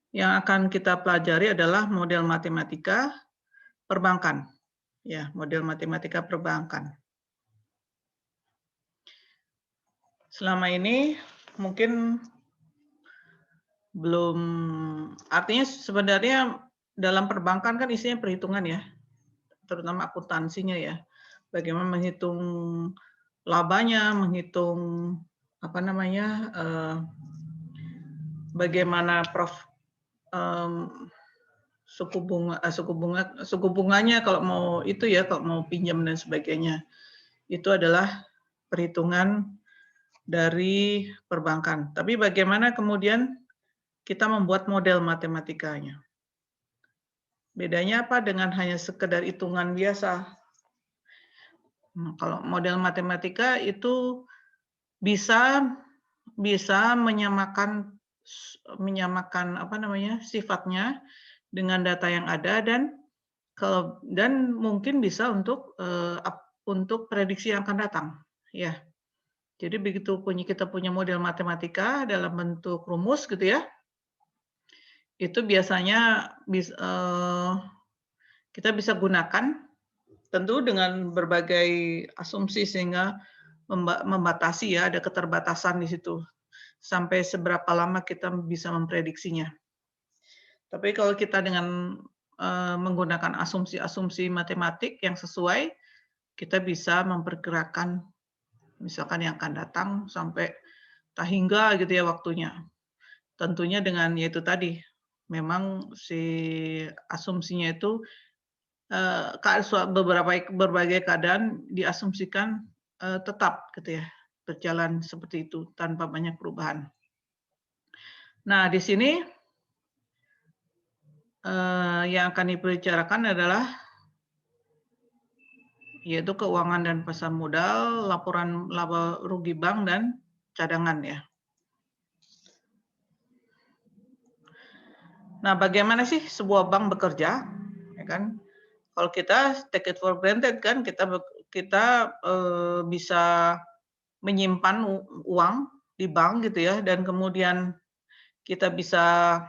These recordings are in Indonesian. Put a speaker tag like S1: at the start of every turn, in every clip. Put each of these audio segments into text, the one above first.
S1: Yang akan kita pelajari adalah model matematika perbankan. Ya, model matematika perbankan. Selama ini mungkin belum, artinya sebenarnya dalam perbankan kan isinya perhitungan ya, terutama akuntansinya ya. Bagaimana menghitung labanya, menghitung apa namanya, bagaimana suku bunganya kalau mau itu ya, kalau mau pinjam dan sebagainya. Itu adalah perhitungan dari perbankan. Tapi bagaimana kemudian kita membuat model matematikanya? Bedanya apa dengan hanya sekedar hitungan biasa? Kalau model matematika itu bisa menyamakan apa namanya, sifatnya dengan data yang ada, dan mungkin bisa untuk prediksi yang akan datang, ya. Jadi begitu kita punya model matematika dalam bentuk rumus gitu ya, itu biasanya kita bisa gunakan tentu dengan berbagai asumsi sehingga membatasi ya, ada keterbatasan di situ. Sampai seberapa lama kita bisa memprediksinya. Tapi kalau kita dengan menggunakan asumsi-asumsi matematik yang sesuai, kita bisa memperkirakan misalkan yang akan datang sampai tak hingga gitu ya waktunya. Tentunya dengan yaitu tadi, memang si asumsinya itu berbagai keadaan diasumsikan tetap gitu ya, berjalan seperti itu tanpa banyak perubahan. Nah, di sini yang akan dibicarakan adalah yaitu keuangan dan pasar modal, laporan laba rugi bank dan cadangan ya. Nah, bagaimana sih sebuah bank bekerja? Ya kan? Kalau kita take it for granted kan, kita bisa menyimpan uang di bank gitu ya, dan kemudian kita bisa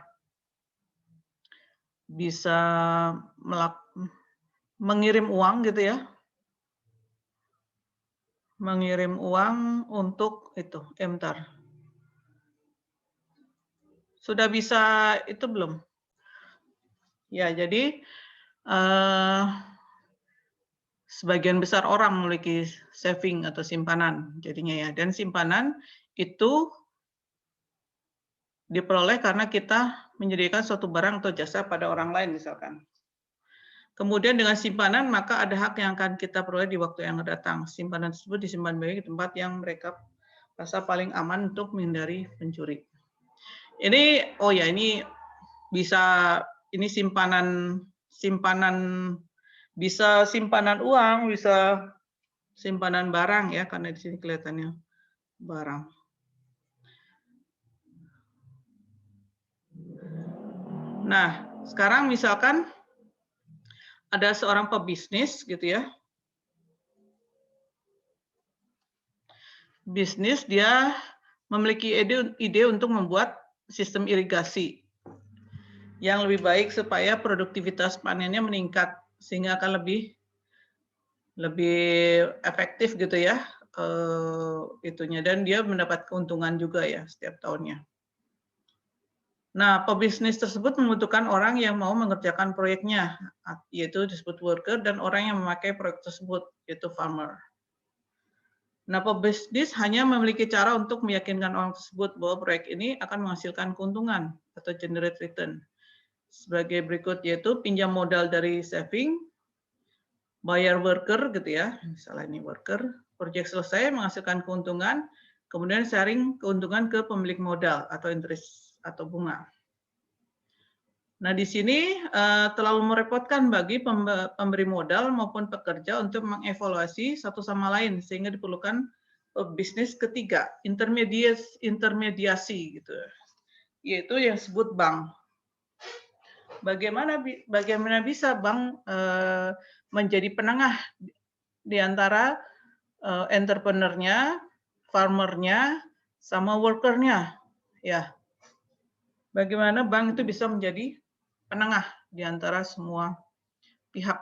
S1: mengirim uang gitu ya, mengirim uang untuk itu, bentar. Sudah bisa itu belum? Ya, jadi sebagian besar orang memiliki saving atau simpanan jadinya ya, dan simpanan itu diperoleh karena kita menyediakan suatu barang atau jasa pada orang lain misalkan. Kemudian dengan simpanan maka ada hak yang akan kita peroleh di waktu yang datang. Simpanan tersebut disimpan baik di tempat yang mereka rasa paling aman untuk menghindari pencuri. Ini ini bisa, ini simpanan bisa simpanan uang, bisa simpanan barang ya, karena di sini kelihatannya barang. Nah, sekarang misalkan ada seorang pebisnis gitu ya. Bisnis dia memiliki ide untuk membuat sistem irigasi yang lebih baik supaya produktivitas panennya meningkat sehingga akan lebih efektif gitu ya itunya, dan dia mendapat keuntungan juga ya setiap tahunnya. Nah, pebisnis tersebut membutuhkan orang yang mau mengerjakan proyeknya, yaitu disebut worker, dan orang yang memakai proyek tersebut, yaitu farmer. Nah, pebisnis hanya memiliki cara untuk meyakinkan orang tersebut bahwa proyek ini akan menghasilkan keuntungan atau generate return. Sebagai berikut, yaitu pinjam modal dari saving, bayar worker gitu ya, misalnya ini worker, proyek selesai menghasilkan keuntungan, kemudian sharing keuntungan ke pemilik modal atau interest atau bunga. Nah, di sini terlalu merepotkan bagi pemberi modal maupun pekerja untuk mengevaluasi satu sama lain, sehingga diperlukan bisnis ketiga, intermediasi gitu, yaitu yang disebut bank. Bagaimana bisa bank menjadi penengah di antara entrepreneur-nya, farmer-nya, sama worker-nya, ya. Bagaimana bank itu bisa menjadi penengah di antara semua pihak.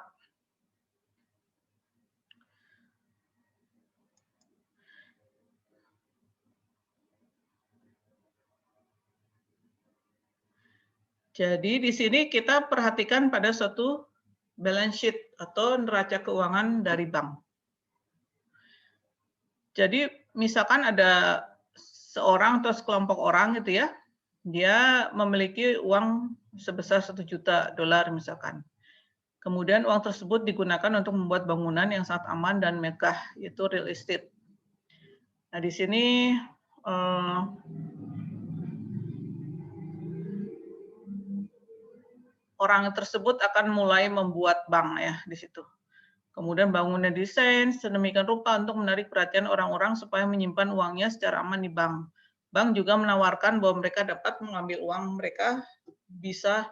S1: Jadi di sini kita perhatikan pada suatu balance sheet atau neraca keuangan dari bank. Jadi misalkan ada seorang atau sekelompok orang gitu ya, dia memiliki uang sebesar $1.000.000 misalkan. Kemudian uang tersebut digunakan untuk membuat bangunan yang sangat aman dan megah, yaitu real estate. Nah di sini orang tersebut akan mulai membuat bank ya di situ. Kemudian bangunnya desain sedemikian rupa untuk menarik perhatian orang-orang supaya menyimpan uangnya secara aman di bank. Bank juga menawarkan bahwa mereka dapat mengambil uang, mereka bisa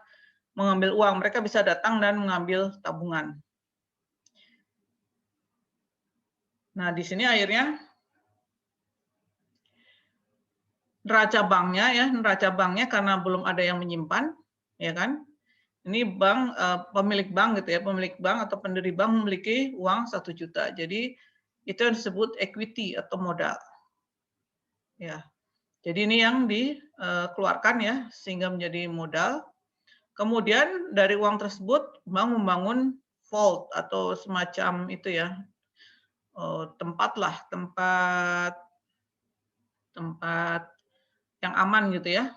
S1: mengambil uang, mereka bisa datang dan mengambil tabungan. Nah, di sini akhirnya neraca banknya karena belum ada yang menyimpan, ya kan? Ini bank pemilik bank gitu ya, pemilik bank atau pendiri bank memiliki uang 1 juta. Jadi itu yang disebut equity atau modal. Ya. Jadi ini yang dikeluarkan ya sehingga menjadi modal. Kemudian dari uang tersebut bank membangun vault atau semacam itu ya, tempat yang aman gitu ya.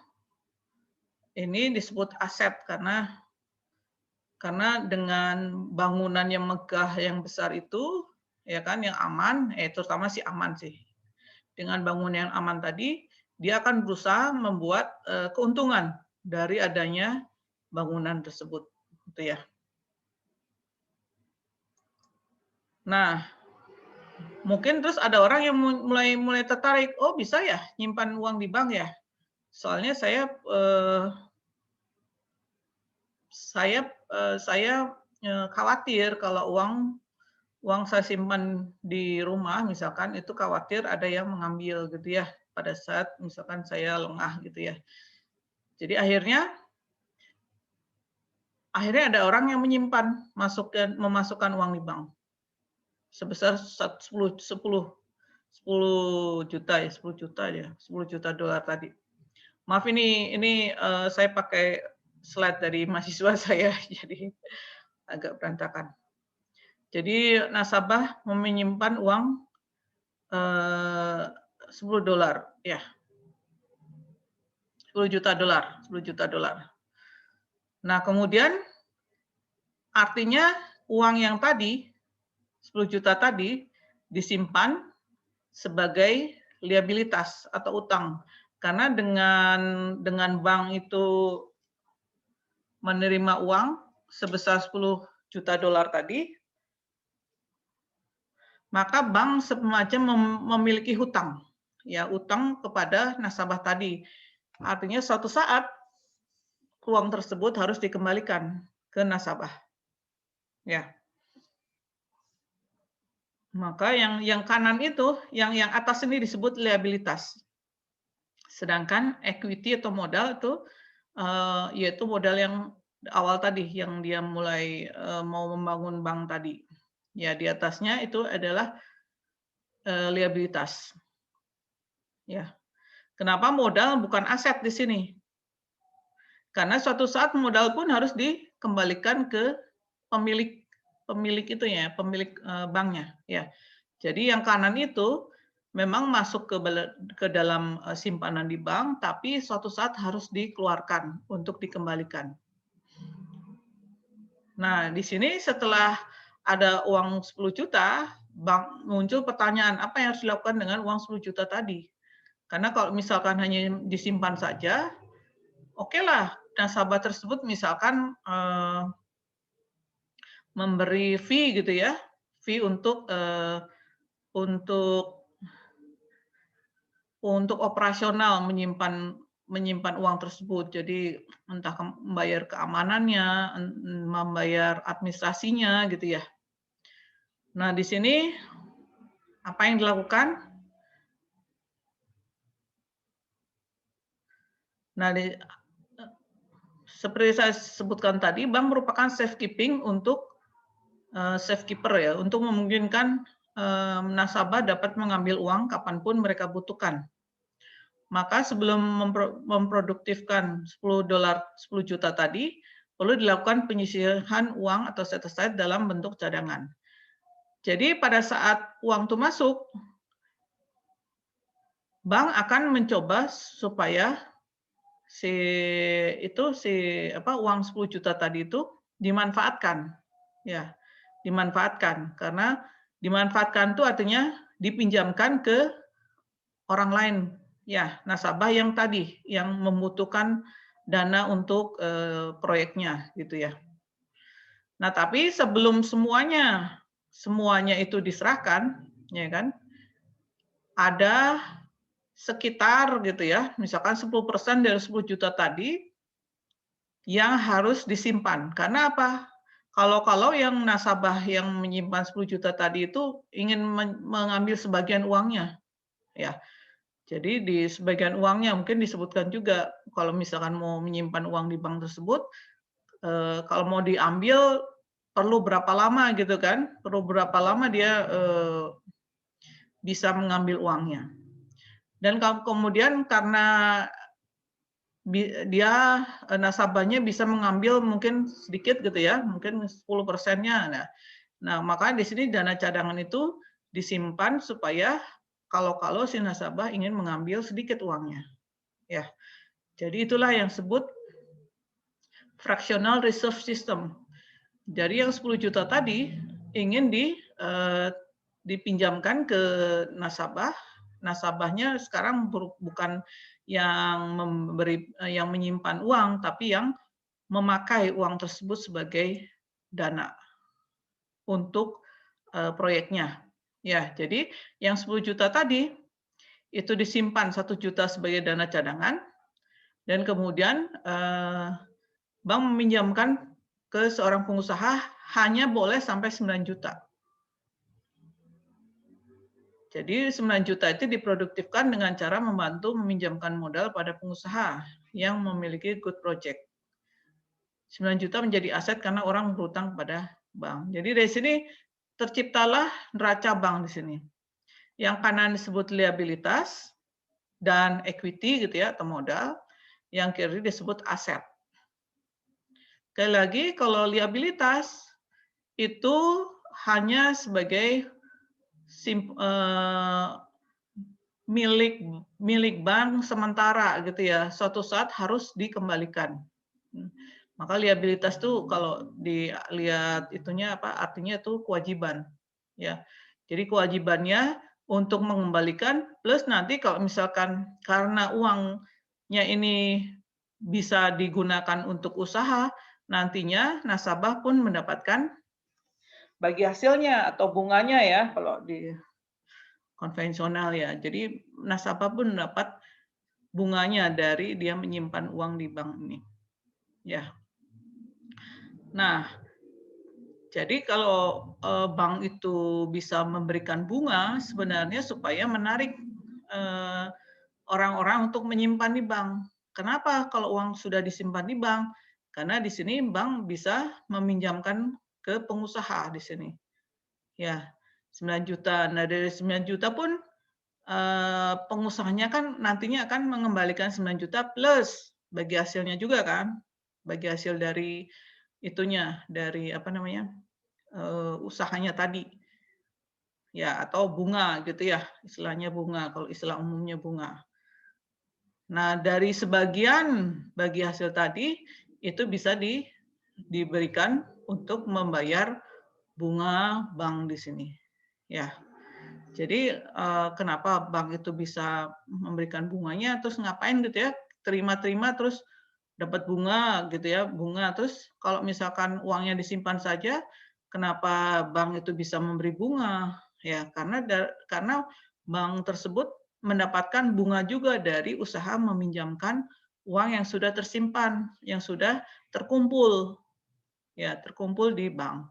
S1: Ini disebut aset karena dengan bangunan yang megah yang besar itu ya kan yang aman, terutama sih aman sih. Dengan bangunan yang aman tadi, dia akan berusaha membuat keuntungan dari adanya bangunan tersebut, gitu ya. Nah, mungkin terus ada orang yang mulai tertarik, oh bisa ya nyimpan uang di bank ya? Soalnya saya khawatir kalau uang saya simpan di rumah misalkan itu khawatir ada yang mengambil gitu ya pada saat misalkan saya lengah gitu ya. Jadi akhirnya ada orang yang memasukkan uang di bank sebesar 10 juta ya, 10 juta ya, 10 juta dolar tadi. Maaf ini saya pakai slide dari mahasiswa saya jadi agak berantakan. Jadi nasabah menyimpan uang 10 dolar ya. 10 juta dolar. Nah, kemudian artinya uang yang tadi 10 juta tadi disimpan sebagai liabilitas atau utang. Karena dengan bank itu menerima uang sebesar 10 juta dolar tadi, maka bank semacam memiliki hutang, ya utang kepada nasabah tadi. Artinya suatu saat uang tersebut harus dikembalikan ke nasabah. Ya. Maka yang kanan itu, yang atas ini disebut liabilitas. Sedangkan equity atau modal itu yaitu modal yang awal tadi yang dia mulai mau membangun bank tadi. Ya, di atasnya itu adalah liabilitas. Ya. Kenapa modal bukan aset di sini? Karena suatu saat modal pun harus dikembalikan ke pemilik itu ya, pemilik banknya ya. Jadi yang kanan itu memang masuk ke dalam simpanan di bank, tapi suatu saat harus dikeluarkan untuk dikembalikan. Nah, di sini setelah ada uang 10 juta, bank muncul pertanyaan apa yang harus dilakukan dengan uang 10 juta tadi? Karena kalau misalkan hanya disimpan saja, oke lah, nasabah tersebut misalkan memberi fee gitu ya, fee untuk operasional menyimpan uang tersebut. Jadi entah membayar keamanannya, membayar administrasinya gitu ya. Nah, di sini apa yang dilakukan? Nah, seperti saya sebutkan tadi, bank merupakan safekeeping untuk safekeeper ya, untuk memungkinkan nasabah dapat mengambil uang kapanpun mereka butuhkan. Maka sebelum memproduktifkan 10 juta tadi, perlu dilakukan penyisihan uang atau set aside dalam bentuk cadangan. Jadi pada saat uang itu masuk, bank akan mencoba supaya uang 10 juta tadi itu dimanfaatkan. Ya, dimanfaatkan. Karena dimanfaatkan itu artinya dipinjamkan ke orang lain. Ya, nasabah yang tadi yang membutuhkan dana untuk proyeknya gitu ya. Nah, tapi sebelum semuanya itu diserahkan, ya kan? Ada sekitar gitu ya, misalkan 10% dari 10 juta tadi yang harus disimpan. Karena apa? Kalau yang nasabah yang menyimpan 10 juta tadi itu ingin mengambil sebagian uangnya, ya. Jadi di sebagian uangnya mungkin disebutkan juga kalau misalkan mau menyimpan uang di bank tersebut, kalau mau diambil perlu berapa lama gitu kan? Perlu berapa lama dia bisa mengambil uangnya. Dan kemudian karena dia nasabahnya bisa mengambil mungkin sedikit gitu ya, mungkin 10%-nya. Nah, maka di sini dana cadangan itu disimpan supaya kalau si nasabah ingin mengambil sedikit uangnya. Ya. Jadi itulah yang disebut fractional reserve system. Jadi yang 10 juta tadi ingin dipinjamkan ke nasabah. Nasabahnya sekarang bukan yang menyimpan uang, tapi yang memakai uang tersebut sebagai dana untuk proyeknya. Ya, jadi yang 10 juta tadi itu disimpan 1 juta sebagai dana cadangan dan kemudian bank meminjamkan ke seorang pengusaha hanya boleh sampai 9 juta. Jadi 9 juta itu diproduktifkan dengan cara membantu meminjamkan modal pada pengusaha yang memiliki good project. 9 juta menjadi aset karena orang berutang kepada bank. Jadi dari sini terciptalah neraca bank di sini. Yang kanan disebut liabilitas dan equity gitu ya, atau modal. Yang kiri disebut aset. Sekali lagi kalau liabilitas itu hanya sebagai milik bank sementara gitu ya, suatu saat harus dikembalikan. Maka liabilitas itu kalau dilihat itunya apa artinya itu kewajiban ya. Jadi kewajibannya untuk mengembalikan plus nanti kalau misalkan karena uangnya ini bisa digunakan untuk usaha, nantinya nasabah pun mendapatkan bagi hasilnya atau bunganya ya kalau di konvensional ya. Jadi nasabah pun mendapat bunganya dari dia menyimpan uang di bank ini. Ya. Nah, jadi kalau bank itu bisa memberikan bunga sebenarnya supaya menarik orang-orang untuk menyimpan di bank. Kenapa kalau uang sudah disimpan di bank? Karena di sini bank bisa meminjamkan ke pengusaha di sini. Ya, 9 juta. Nah, dari 9 juta pun pengusahanya kan nantinya akan mengembalikan 9 juta plus bagi hasilnya juga kan. Bagi hasil dari itunya, dari apa namanya? Usahanya tadi. Ya, atau bunga gitu ya, istilahnya bunga, kalau istilah umumnya bunga. Nah, dari sebagian bagi hasil tadi itu bisa diberikan untuk membayar bunga bank di sini. Ya. Jadi kenapa bank itu bisa memberikan bunganya terus ngapain gitu ya? Terima-terima terus dapat bunga gitu ya, bunga terus kalau misalkan uangnya disimpan saja, kenapa bank itu bisa memberi bunga? Ya, karena bank tersebut mendapatkan bunga juga dari usaha meminjamkan uang yang sudah tersimpan, yang sudah terkumpul. Ya, terkumpul di bank.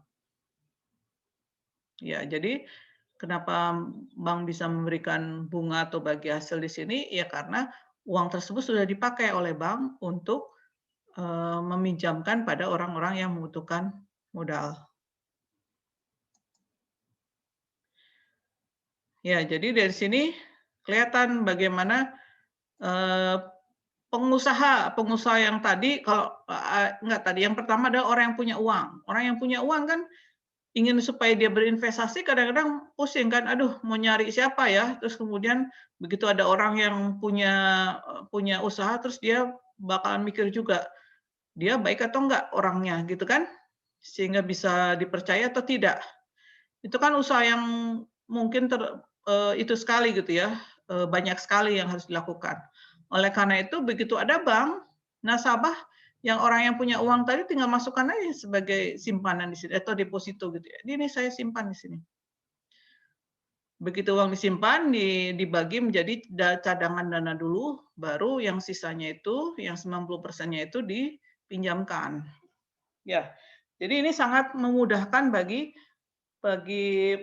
S1: Ya, jadi kenapa bank bisa memberikan bunga atau bagi hasil di sini? Ya karena uang tersebut sudah dipakai oleh bank untuk meminjamkan pada orang-orang yang membutuhkan modal. Ya, jadi dari sini kelihatan bagaimana pengusaha yang tadi kalau enggak tadi yang pertama adalah orang yang punya uang. Orang yang punya uang kan ingin supaya dia berinvestasi kadang-kadang pusing kan, aduh mau nyari siapa ya? Terus kemudian begitu ada orang yang punya usaha terus dia bakalan mikir juga, dia baik atau enggak orangnya gitu kan? Sehingga bisa dipercaya atau tidak. Itu kan usaha yang mungkin itu sekali gitu ya, banyak sekali yang harus dilakukan. Oleh karena itu begitu ada bank, nasabah yang orang yang punya uang tadi tinggal masukkan aja sebagai simpanan di sini atau deposito gitu ya. Ini saya simpan di sini. Begitu uang disimpan dibagi menjadi cadangan dana dulu, baru yang sisanya itu, yang 90%-nya itu dipinjamkan. Ya. Jadi ini sangat memudahkan bagi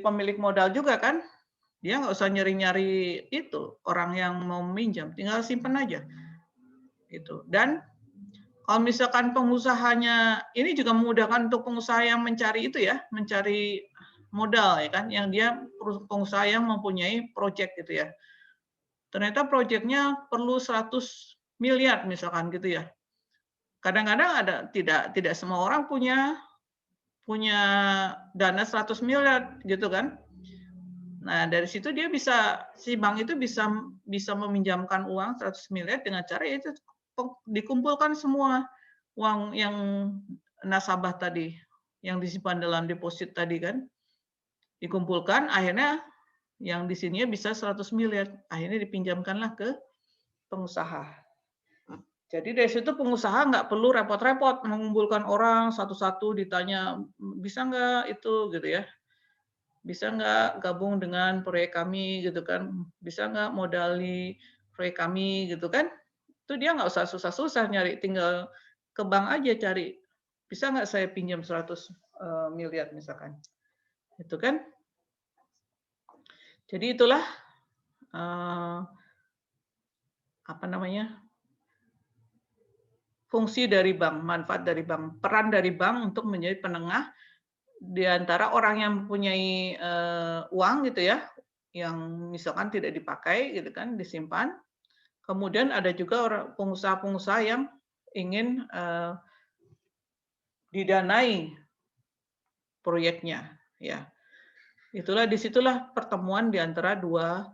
S1: pemilik modal juga kan, dia nggak usah nyari-nyari itu orang yang mau meminjam, tinggal simpan aja gitu. Dan kalau misalkan pengusahanya ini juga memudahkan untuk pengusaha yang mencari itu ya, mencari modal ya kan, yang dia pengusaha yang mempunyai proyek gitu ya. Ternyata proyeknya perlu 100 miliar misalkan gitu ya. Kadang-kadang ada tidak semua orang punya dana 100 miliar gitu kan. Nah, dari situ dia si bank itu bisa meminjamkan uang 100 miliar dengan cara itu dikumpulkan semua uang yang nasabah tadi, yang disimpan dalam deposit tadi kan. Dikumpulkan, akhirnya yang di sininya bisa 100 miliar. Akhirnya dipinjamkanlah ke pengusaha. Jadi dari situ pengusaha nggak perlu repot-repot mengumpulkan orang satu-satu ditanya, bisa nggak itu gitu ya. Bisa nggak gabung dengan proyek kami gitu kan, bisa nggak modali proyek kami gitu kan. Itu dia nggak usah susah-susah nyari, tinggal ke bank aja cari, bisa nggak saya pinjam 100 miliar misalkan. Itu kan. Jadi itulah apa namanya, fungsi dari bank, manfaat dari bank, peran dari bank untuk menjadi penengah di antara orang yang mempunyai uang gitu ya, yang misalkan tidak dipakai gitu kan, disimpan. Kemudian ada juga orang pengusaha-pengusaha yang ingin didanai proyeknya, ya. Disitulah pertemuan di antara dua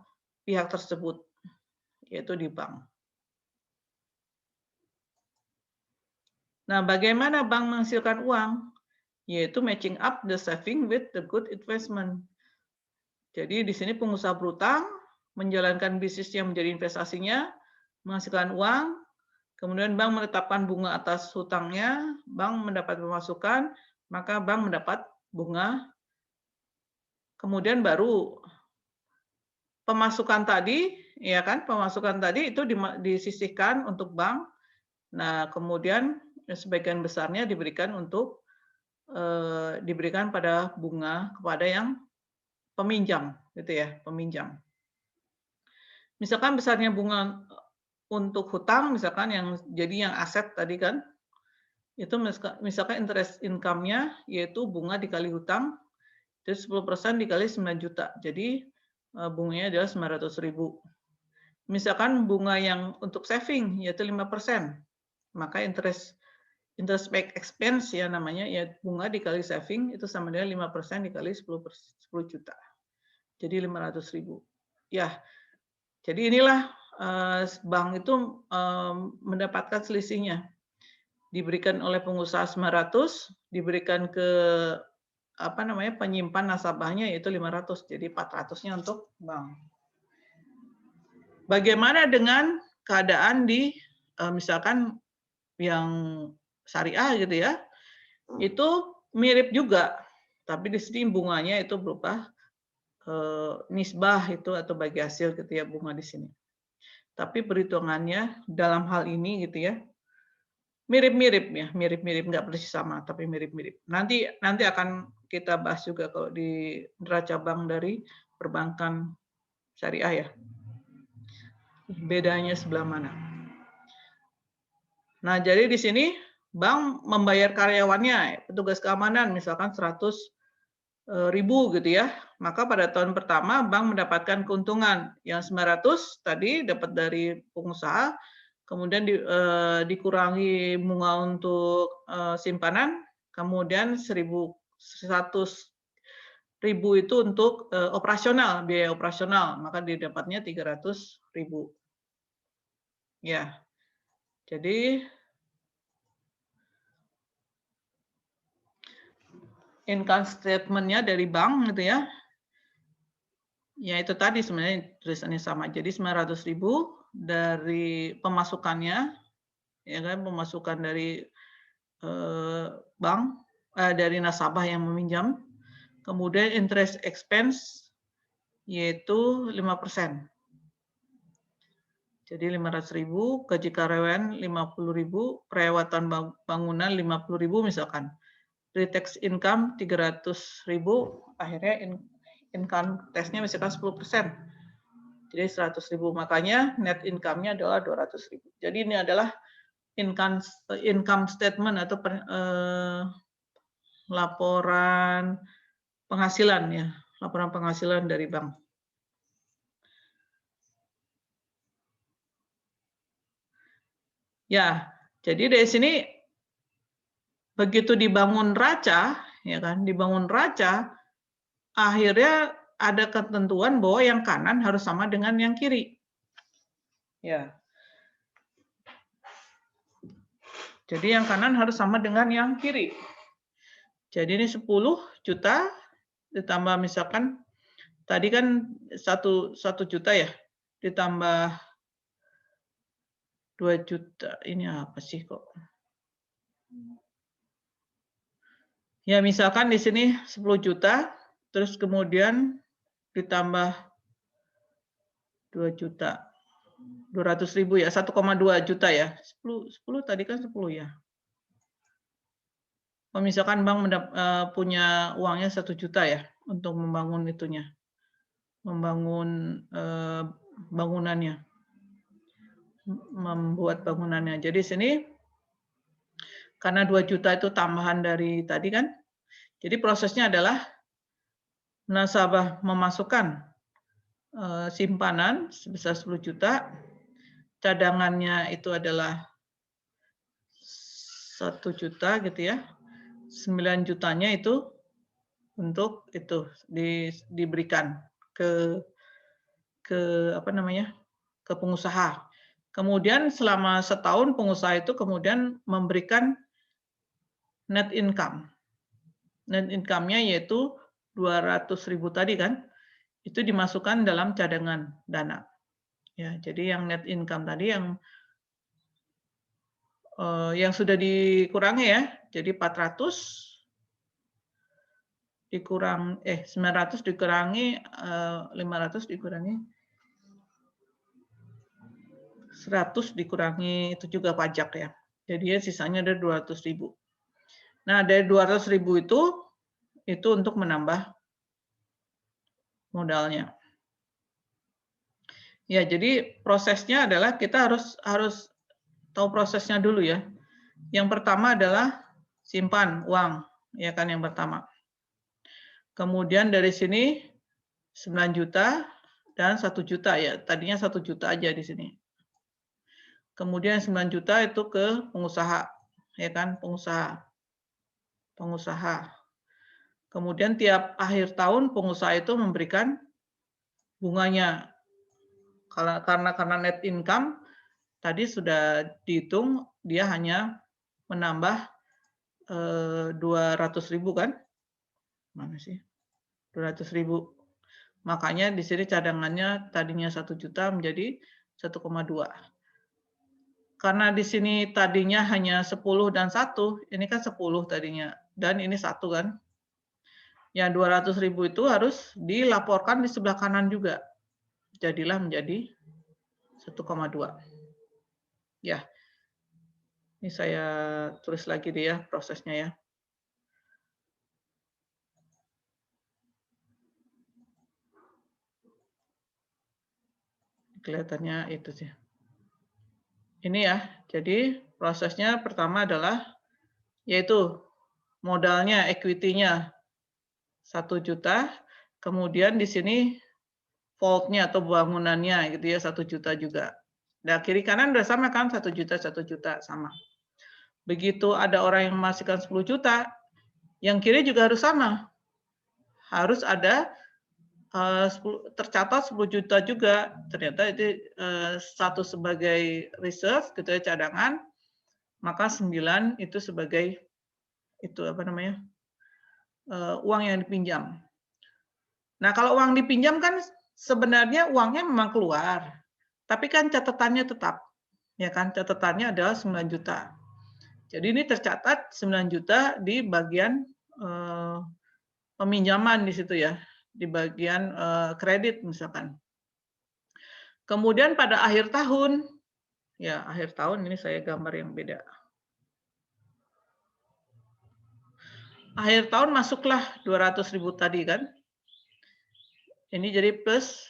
S1: pihak tersebut, yaitu di bank. Nah, bagaimana bank menghasilkan uang? Yaitu matching up the saving with the good investment. Jadi di sini pengusaha berutang, menjalankan bisnis yang menjadi investasinya, menghasilkan uang, kemudian bank menetapkan bunga atas hutangnya, bank mendapat pemasukan, maka bank mendapat bunga. Kemudian baru pemasukan tadi, ya kan, pemasukan tadi itu disisihkan untuk bank. Nah, kemudian sebagian besarnya diberikan diberikan pada bunga kepada yang peminjam, gitu ya, peminjam. Misalkan besarnya bunga untuk hutang, misalkan yang jadi yang aset tadi kan, itu misalkan interest income-nya yaitu bunga dikali hutang, itu 10% dikali 9 juta. Jadi bunganya adalah 900.000. Misalkan bunga yang untuk saving yaitu 5%, maka interest paid expense ya namanya, ya bunga dikali saving itu sama dengan 5% dikali 10 juta. Jadi 500.000. Ya, jadi inilah bank itu mendapatkan selisihnya. Diberikan oleh pengusaha 900, diberikan ke penyimpan nasabahnya yaitu 500, jadi 400-nya untuk bank. Bagaimana dengan keadaan di misalkan yang syariah gitu ya, itu mirip juga, tapi di sini bunganya itu berupa nisbah itu atau bagi hasil gitu ya, bunga di sini. Tapi perhitungannya dalam hal ini gitu ya, mirip-mirip ya, mirip-mirip, nggak persis sama, tapi mirip-mirip. Nanti akan kita bahas juga kalau di neraca bank dari perbankan syariah ya. Bedanya sebelah mana. Nah, jadi di sini bank membayar karyawannya, petugas keamanan misalkan 100.000 gitu ya, maka pada tahun pertama bank mendapatkan keuntungan yang 900 tadi dapat dari pengusaha, kemudian dikurangi bunga untuk simpanan, kemudian 100.000 itu untuk operasional, biaya operasional, maka didapatnya 300.000. Ya, jadi income statement-nya dari bank gitu ya. Ya itu tadi sebenarnya tulisannya sama. Jadi 900.000 dari pemasukannya, ya kan, pemasukan dari bank, dari nasabah yang meminjam. Kemudian interest expense yaitu 5%. Jadi 500.000, gaji karyawan 50.000, perawatan bangunan 50.000 misalkan. Pre-tax income 300.000, akhirnya income tax-nya misalkan 10%. Jadi 100.000, makanya net income-nya adalah 200.000. Jadi ini adalah income statement atau laporan penghasilan ya, laporan penghasilan dari bank. Ya, jadi dari sini begitu dibangun raca, ya kan, dibangun raca, akhirnya ada ketentuan bahwa yang kanan harus sama dengan yang kiri. Ya. Jadi yang kanan harus sama dengan yang kiri. Jadi ini 10 juta ditambah misalkan tadi kan 1 juta ya, ditambah 2 juta. Ini apa sih kok? Ya misalkan di sini 10 juta, terus kemudian ditambah 2 juta. 200.000 ya, 1,2 juta ya. 10 tadi kan 10 ya. Kalau misalkan bank punya uangnya 1 juta ya untuk membangun itunya. Membangun bangunannya. Membuat bangunannya. Jadi sini karena 2 juta itu tambahan dari tadi kan. Jadi prosesnya adalah nasabah memasukkan simpanan sebesar 10 juta, cadangannya itu adalah 1 juta gitu ya. 9 jutanya itu untuk itu diberikan ke apa namanya? Ke pengusaha. Kemudian selama setahun pengusaha itu kemudian memberikan net income. Net income-nya yaitu 200.000 tadi kan, itu dimasukkan dalam cadangan dana. Ya, jadi yang net income tadi yang sudah dikurangi ya, jadi 400 dikurang 900 dikurangi 500 dikurangi 100 dikurangi itu juga pajak ya. Jadi sisanya ada 200.000. Nah, dari 200.000 itu untuk menambah modalnya. Ya, jadi prosesnya adalah kita harus tahu prosesnya dulu ya. Yang pertama adalah simpan uang, ya kan yang pertama. Kemudian dari sini 9 juta dan 1 juta ya. Tadinya 1 juta aja di sini. Kemudian 9 juta itu ke pengusaha, ya kan, pengusaha. Kemudian tiap akhir tahun pengusaha itu memberikan bunganya. Karena net income tadi sudah dihitung dia hanya menambah 200.000 kan? Mana sih? 200.000. Makanya di sini cadangannya tadinya 1 juta menjadi 1,2. Karena di sini tadinya hanya 10 dan 1, ini kan 10 tadinya dan ini 1 kan. Yang 200.000 itu harus dilaporkan di sebelah kanan juga. Jadilah menjadi 1,2. Ya. Ini saya tulis lagi deh ya prosesnya ya. Kelihatannya itu sih. Ini ya, jadi prosesnya pertama adalah yaitu modalnya, equity-nya 1 juta, kemudian di sini vault-nya atau bangunannya gitu ya 1 juta juga. Nah, kiri kanan udah sama kan 1 juta sama. Begitu ada orang yang menghasilkan 10 juta, yang kiri juga harus sama. Harus ada tercatat 10 juta juga. Ternyata itu satu sebagai reserve gitu ya, cadangan, maka 9 itu sebagai itu apa namanya? Uang yang dipinjam. Nah, kalau uang dipinjam kan sebenarnya uangnya memang keluar. Tapi kan catatannya tetap, ya kan? Catatannya adalah 9 juta. Jadi ini tercatat 9 juta di bagian peminjaman di situ ya, di bagian kredit misalkan. Kemudian pada akhir tahun, ya akhir tahun ini saya gambar yang beda. Akhir tahun masuklah 200.000 tadi kan. Ini jadi plus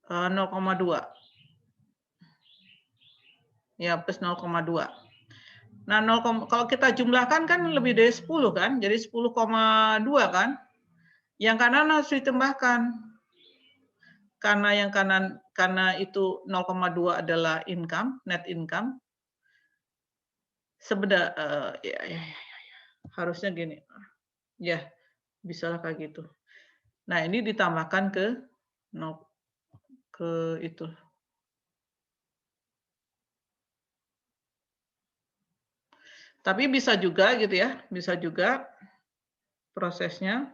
S1: 0,2. Ya, plus 0,2. Nah, kalau kita jumlahkan kan lebih dari 10 kan, jadi 10,2 kan. Yang kanan harus ditambahkan. Karena yang kanan, karena itu 0,2 adalah income, net income. Sebenarnya harusnya gini. Ya, bisalah kayak gitu. Nah, ini ditambahkan ke itu. Tapi bisa juga gitu ya, bisa juga prosesnya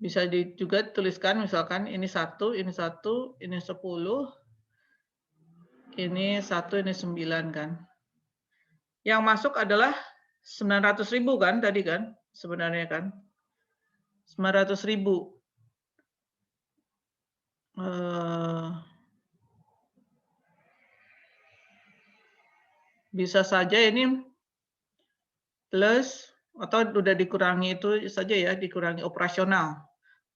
S1: bisa juga tuliskan misalkan ini 1, ini 1, ini 10, ini 1, ini 9 kan. Yang masuk adalah 900.000 kan tadi kan sebenarnya kan. 900.000. Bisa saja ini plus atau udah dikurangi itu saja ya, dikurangi operasional.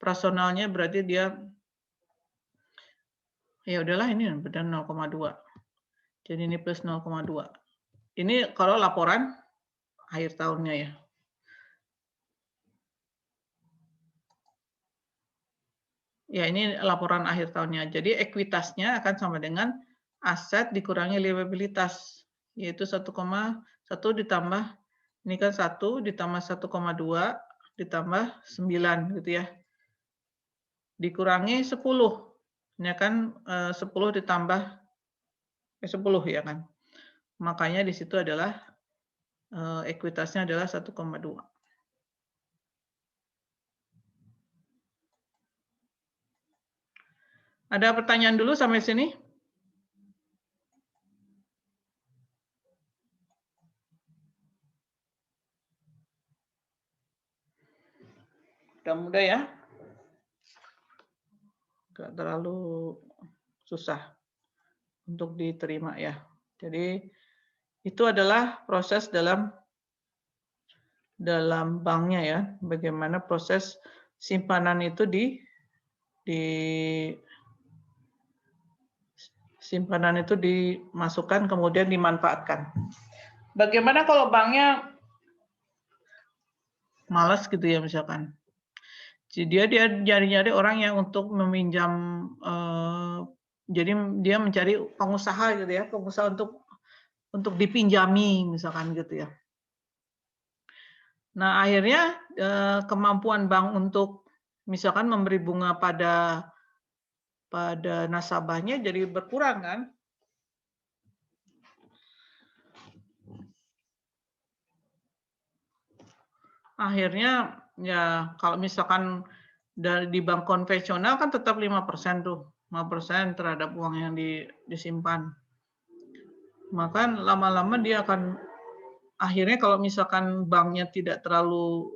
S1: Operasionalnya berarti dia ya udahlah ini benar 0,2. Jadi ini plus 0,2. Ini kalau laporan akhir tahunnya ya. Ya, ini laporan akhir tahunnya. Jadi ekuitasnya akan sama dengan aset dikurangi liabilitas, yaitu 1,1 ditambah, ini kan 1 ditambah 1,2 ditambah 9 gitu ya. Dikurangi 10. Ini kan 10 ditambah 10 ya kan. Makanya di situ adalah ekuitasnya adalah 1,2. Ada pertanyaan dulu sampai sini? Udah mudah ya? Nggak terlalu susah untuk diterima ya. Jadi itu adalah proses dalam banknya ya, bagaimana proses simpanan itu simpanan itu dimasukkan kemudian dimanfaatkan. Bagaimana kalau banknya malas gitu ya misalkan. Jadi dia nyari-nyari orang yang untuk meminjam, jadi dia mencari pengusaha gitu ya, pengusaha untuk dipinjami misalkan gitu ya. Nah akhirnya kemampuan bank untuk misalkan memberi bunga pada nasabahnya jadi berkurang kan. Akhirnya ya kalau misalkan di bank konvensional kan tetap 5% tuh, 5% terhadap uang yang disimpan. Maka lama-lama dia akan akhirnya kalau misalkan banknya tidak terlalu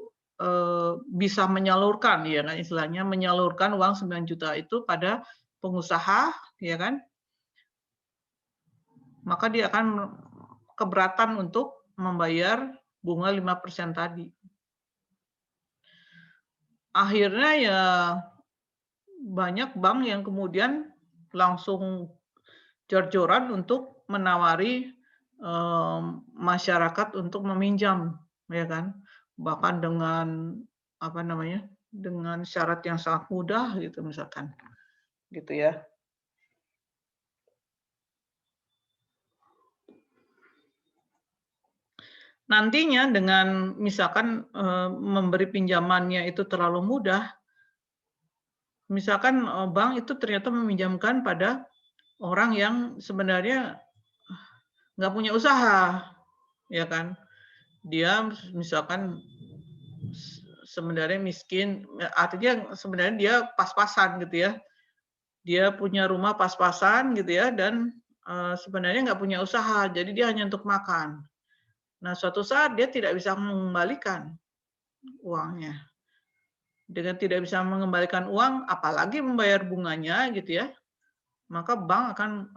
S1: bisa menyalurkan ya kan istilahnya menyalurkan uang 9 juta itu pada pengusaha ya kan, maka dia akan keberatan untuk membayar bunga 5% tadi. Akhirnya ya banyak bank yang kemudian langsung jor-joran untuk menawari masyarakat untuk meminjam, ya kan? Bahkan dengan apa namanya? Dengan syarat yang sangat mudah gitu misalkan. Gitu ya. Nantinya dengan misalkan memberi pinjamannya itu terlalu mudah, misalkan bank itu ternyata meminjamkan pada orang yang sebenarnya nggak punya usaha, ya kan? Dia misalkan sebenarnya miskin, artinya sebenarnya dia pas-pasan gitu ya. Dia punya rumah pas-pasan gitu ya dan sebenarnya nggak punya usaha, jadi dia hanya untuk makan. Nah, suatu saat dia tidak bisa mengembalikan uangnya. Dengan tidak bisa mengembalikan uang, apalagi membayar bunganya gitu ya, maka bank akan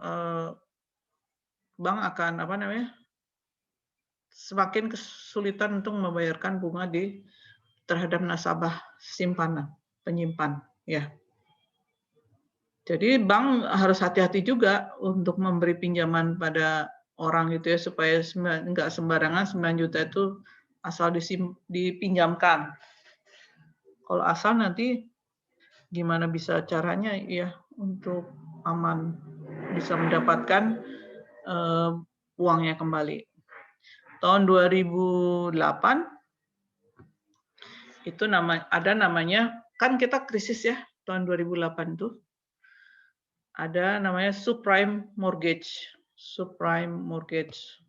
S1: apa namanya, semakin kesulitan untuk membayarkan bunga terhadap nasabah simpanan, penyimpan, ya. Jadi bank harus hati-hati juga untuk memberi pinjaman pada orang gitu ya, supaya nggak sembarangan 9 juta itu asal dipinjamkan. Kalau asal nanti gimana bisa caranya ya untuk aman bisa mendapatkan uangnya kembali. Tahun 2008 itu ada namanya, kan kita krisis ya tahun 2008 itu. Ada namanya subprime mortgage. Subprime mortgage.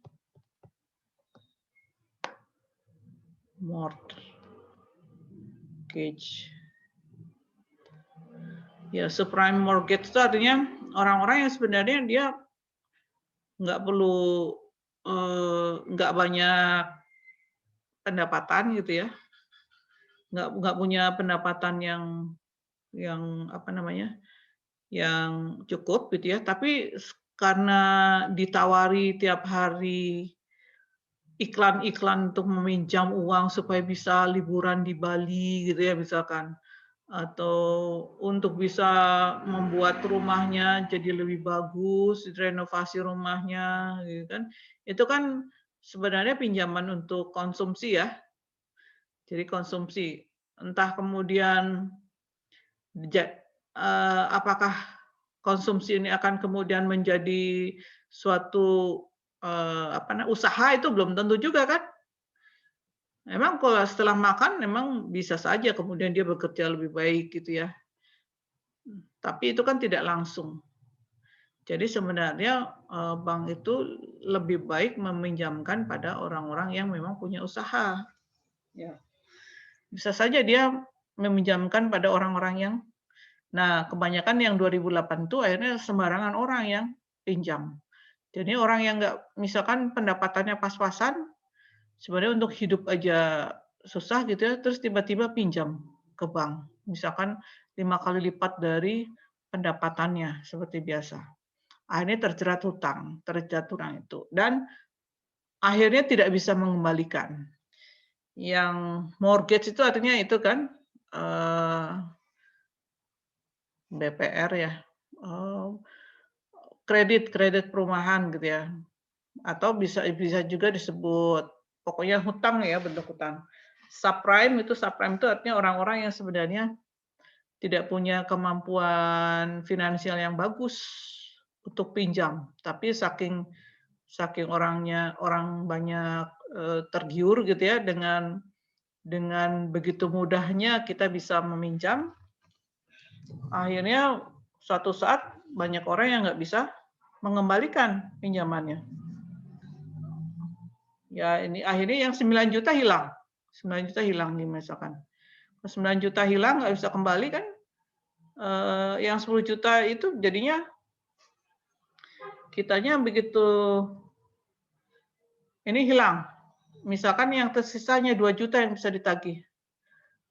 S1: Mortgage. Ya, subprime mortgage itu artinya orang-orang yang sebenarnya dia nggak perlu nggak banyak pendapatan gitu ya, nggak punya pendapatan yang apa namanya, yang cukup gitu ya, tapi karena ditawari tiap hari iklan-iklan untuk meminjam uang supaya bisa liburan di Bali gitu ya misalkan, atau untuk bisa membuat rumahnya jadi lebih bagus, renovasi rumahnya gitu kan. Itu kan sebenarnya pinjaman untuk konsumsi ya. Jadi konsumsi. Entah kemudian apakah konsumsi ini akan kemudian menjadi suatu usaha itu belum tentu juga kan. Memang kalau setelah makan memang bisa saja kemudian dia bekerja lebih baik gitu ya. Tapi itu kan tidak langsung. Jadi sebenarnya bank itu lebih baik meminjamkan pada orang-orang yang memang punya usaha. Ya. Bisa saja dia meminjamkan pada orang-orang yang, nah kebanyakan yang 2008 itu akhirnya sembarangan orang yang pinjam. Jadi orang yang nggak, misalkan pendapatannya pas-pasan, sebenarnya untuk hidup aja susah gitu ya, terus tiba-tiba pinjam ke bank. Misalkan 5 kali lipat dari pendapatannya seperti biasa. Akhirnya terjerat hutang itu. Dan akhirnya tidak bisa mengembalikan. Yang mortgage itu artinya itu kan BPR ya, kredit perumahan gitu ya, atau bisa juga disebut pokoknya hutang ya, bentuk hutang. Subprime itu artinya orang-orang yang sebenarnya tidak punya kemampuan finansial yang bagus untuk pinjam, tapi saking orang banyak tergiur gitu ya dengan begitu mudahnya kita bisa meminjam, akhirnya suatu saat banyak orang yang nggak bisa mengembalikan pinjamannya. Ya ini akhirnya yang 9 juta hilang. 9 juta hilang nih misalkan. 9 juta hilang nggak bisa kembali kan, yang 10 juta itu jadinya kitanya begitu ini hilang. Misalkan yang tersisanya 2 juta yang bisa ditagih.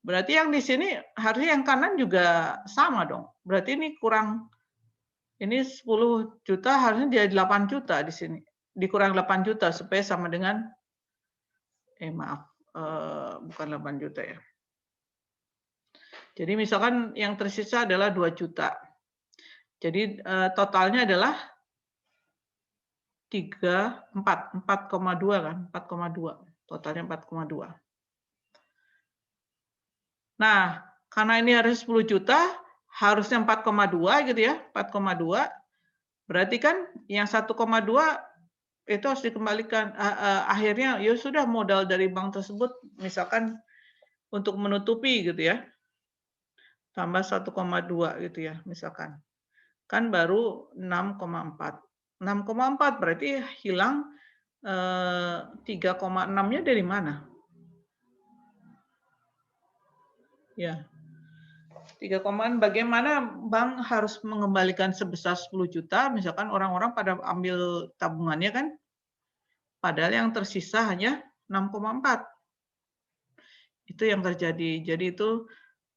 S1: Berarti yang di sini harusnya yang kanan juga sama dong. Berarti ini kurang, ini 10 juta harusnya jadi 8 juta di sini. Dikurang 8 juta supaya sama dengan, bukan 8 juta ya. Jadi misalkan yang tersisa adalah 2 juta. Jadi totalnya adalah 4,2 kan, 4,2. Totalnya 4,2. Nah, karena ini harus 10 juta, harusnya 4,2 gitu ya, 4,2. Berarti kan yang 1,2 itu harus dikembalikan. Akhirnya ya sudah modal dari bank tersebut misalkan untuk menutupi gitu ya. Tambah 1,2 gitu ya misalkan. Kan baru 6,4. 6,4 berarti hilang 3,6-nya dari mana? Ya. 3,6 bagaimana bank harus mengembalikan sebesar 10 juta, misalkan orang-orang pada ambil tabungannya kan, padahal yang tersisa hanya 6,4. Itu yang terjadi. Jadi itu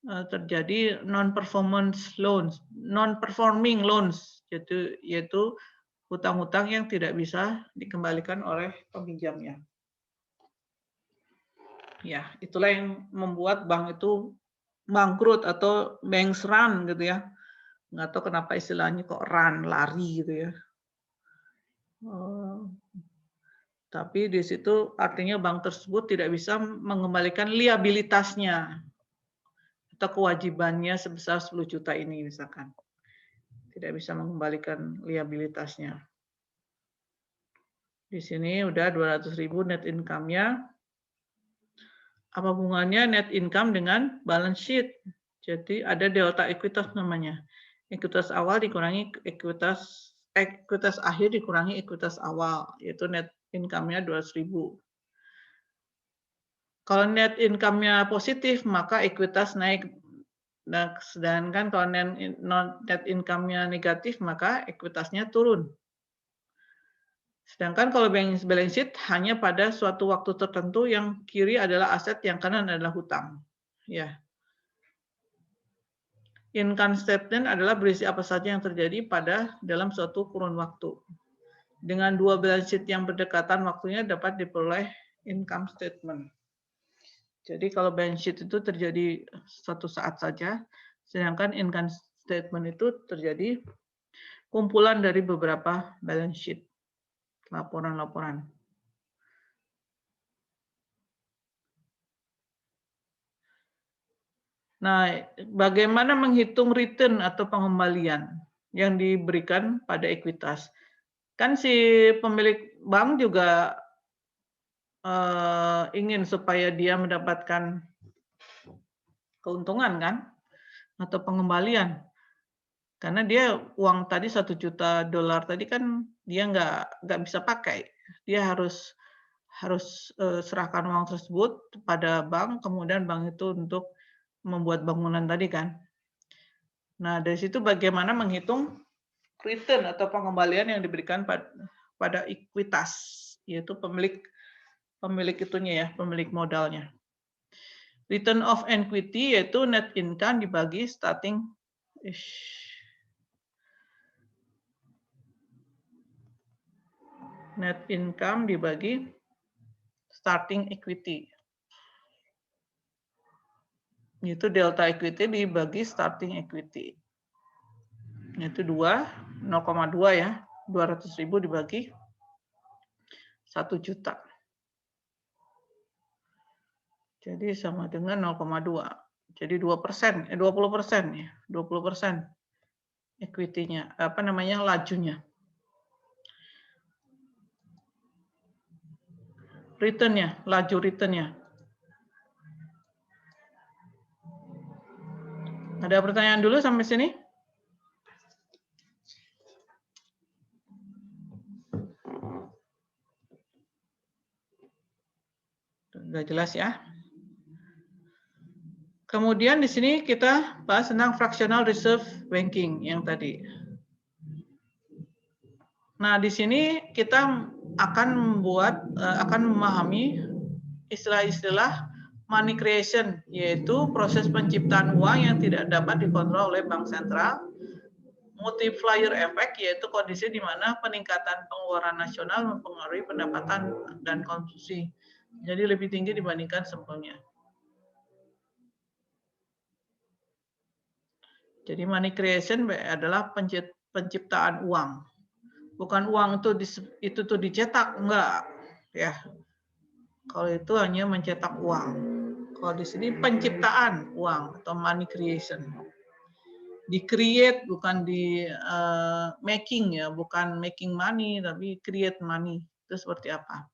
S1: terjadi non-performance loans, non-performing loans, yaitu hutang-hutang yang tidak bisa dikembalikan oleh peminjamnya. Ya, itulah yang membuat bank itu bangkrut atau banks run gitu ya. Nggak tahu kenapa istilahnya kok run, lari gitu ya. Tapi di situ artinya bank tersebut tidak bisa mengembalikan liabilitasnya atau kewajibannya sebesar 10 juta ini misalkan. Tidak bisa mengembalikan liabilitasnya. Di sini udah 200.000 net income-nya. Apa hubungannya net income dengan balance sheet? Jadi ada delta ekuitas namanya. Ekuitas awal dikurangi ekuitas akhir dikurangi ekuitas awal, yaitu net income-nya 200.000. Kalau net income-nya positif, maka ekuitas naik. Nah, sedangkan kalau net income-nya negatif, maka ekuitasnya turun. Sedangkan kalau balance sheet hanya pada suatu waktu tertentu yang kiri adalah aset, yang kanan adalah hutang. Ya. Income statement adalah berisi apa saja yang terjadi dalam suatu kurun waktu. Dengan dua balance sheet yang berdekatan waktunya dapat diperoleh income statement. Jadi kalau balance sheet itu terjadi satu saat saja, sedangkan income statement itu terjadi kumpulan dari beberapa balance sheet, laporan-laporan. Nah, bagaimana menghitung return atau pengembalian yang diberikan pada ekuitas? Kan si pemilik bank juga ingin supaya dia mendapatkan keuntungan kan, atau pengembalian. Karena dia uang tadi $1 juta tadi kan dia nggak bisa pakai. Dia harus serahkan uang tersebut pada bank, kemudian bank itu untuk membuat bangunan tadi kan. Nah, dari situ bagaimana menghitung return atau pengembalian yang diberikan pada ekuitas, yaitu pemilik itunya ya, pemilik modalnya. Return of equity yaitu net income dibagi net income dibagi starting equity. Itu delta equity dibagi starting equity. Itu 0,2 ya. 200.000 dibagi 1 juta. Jadi sama dengan 0,2. Jadi 2%, 20% ya. 20% equity-nya, apa namanya, lajunya. Return-nya, laju return-nya. Ada pertanyaan dulu sampai sini? Udah jelas ya. Kemudian di sini kita bahas tentang fractional reserve banking yang tadi. Nah, di sini kita akan memahami istilah-istilah money creation, yaitu proses penciptaan uang yang tidak dapat dikontrol oleh bank sentral. Multiplier effect, yaitu kondisi di mana peningkatan pengeluaran nasional mempengaruhi pendapatan dan konsumsi. Jadi lebih tinggi dibandingkan sebelumnya. Jadi money creation adalah penciptaan uang. Bukan uang itu tuh dicetak, enggak ya. Kalau itu hanya mencetak uang. Kalau di sini penciptaan uang atau money creation. Di create bukan di making ya, bukan making money tapi create money. Itu seperti apa?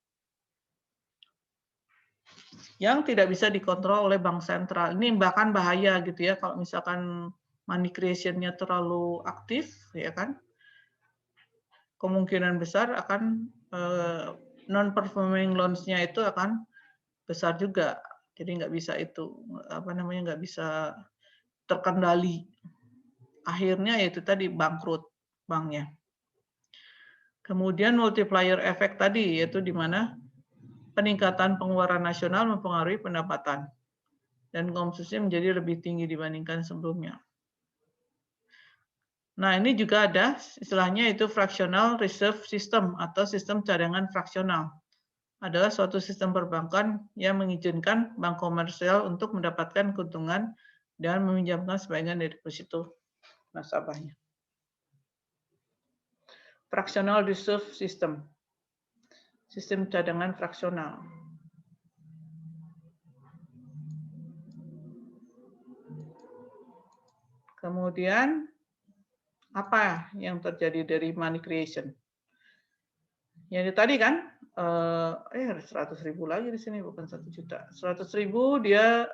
S1: Yang tidak bisa dikontrol oleh bank sentral. Ini bahkan bahaya gitu ya kalau misalkan money creation-nya terlalu aktif ya kan. Kemungkinan besar akan non performing loans-nya itu akan besar juga. Jadi nggak bisa itu nggak bisa terkendali. Akhirnya yaitu tadi bangkrut banknya. Kemudian multiplier effect tadi yaitu di mana peningkatan pengeluaran nasional mempengaruhi pendapatan dan konsumsi menjadi lebih tinggi dibandingkan sebelumnya. Nah, ini juga ada istilahnya itu fractional reserve system atau sistem cadangan fraksional. Adalah suatu sistem perbankan yang mengizinkan bank komersial untuk mendapatkan keuntungan dan meminjamkan sebagian dari deposito nasabahnya. Fractional reserve system. Sistem cadangan fraksional. Kemudian apa yang terjadi dari money creation? Yang tadi kan 100.000 lagi di sini bukan 1 juta. 100.000 dia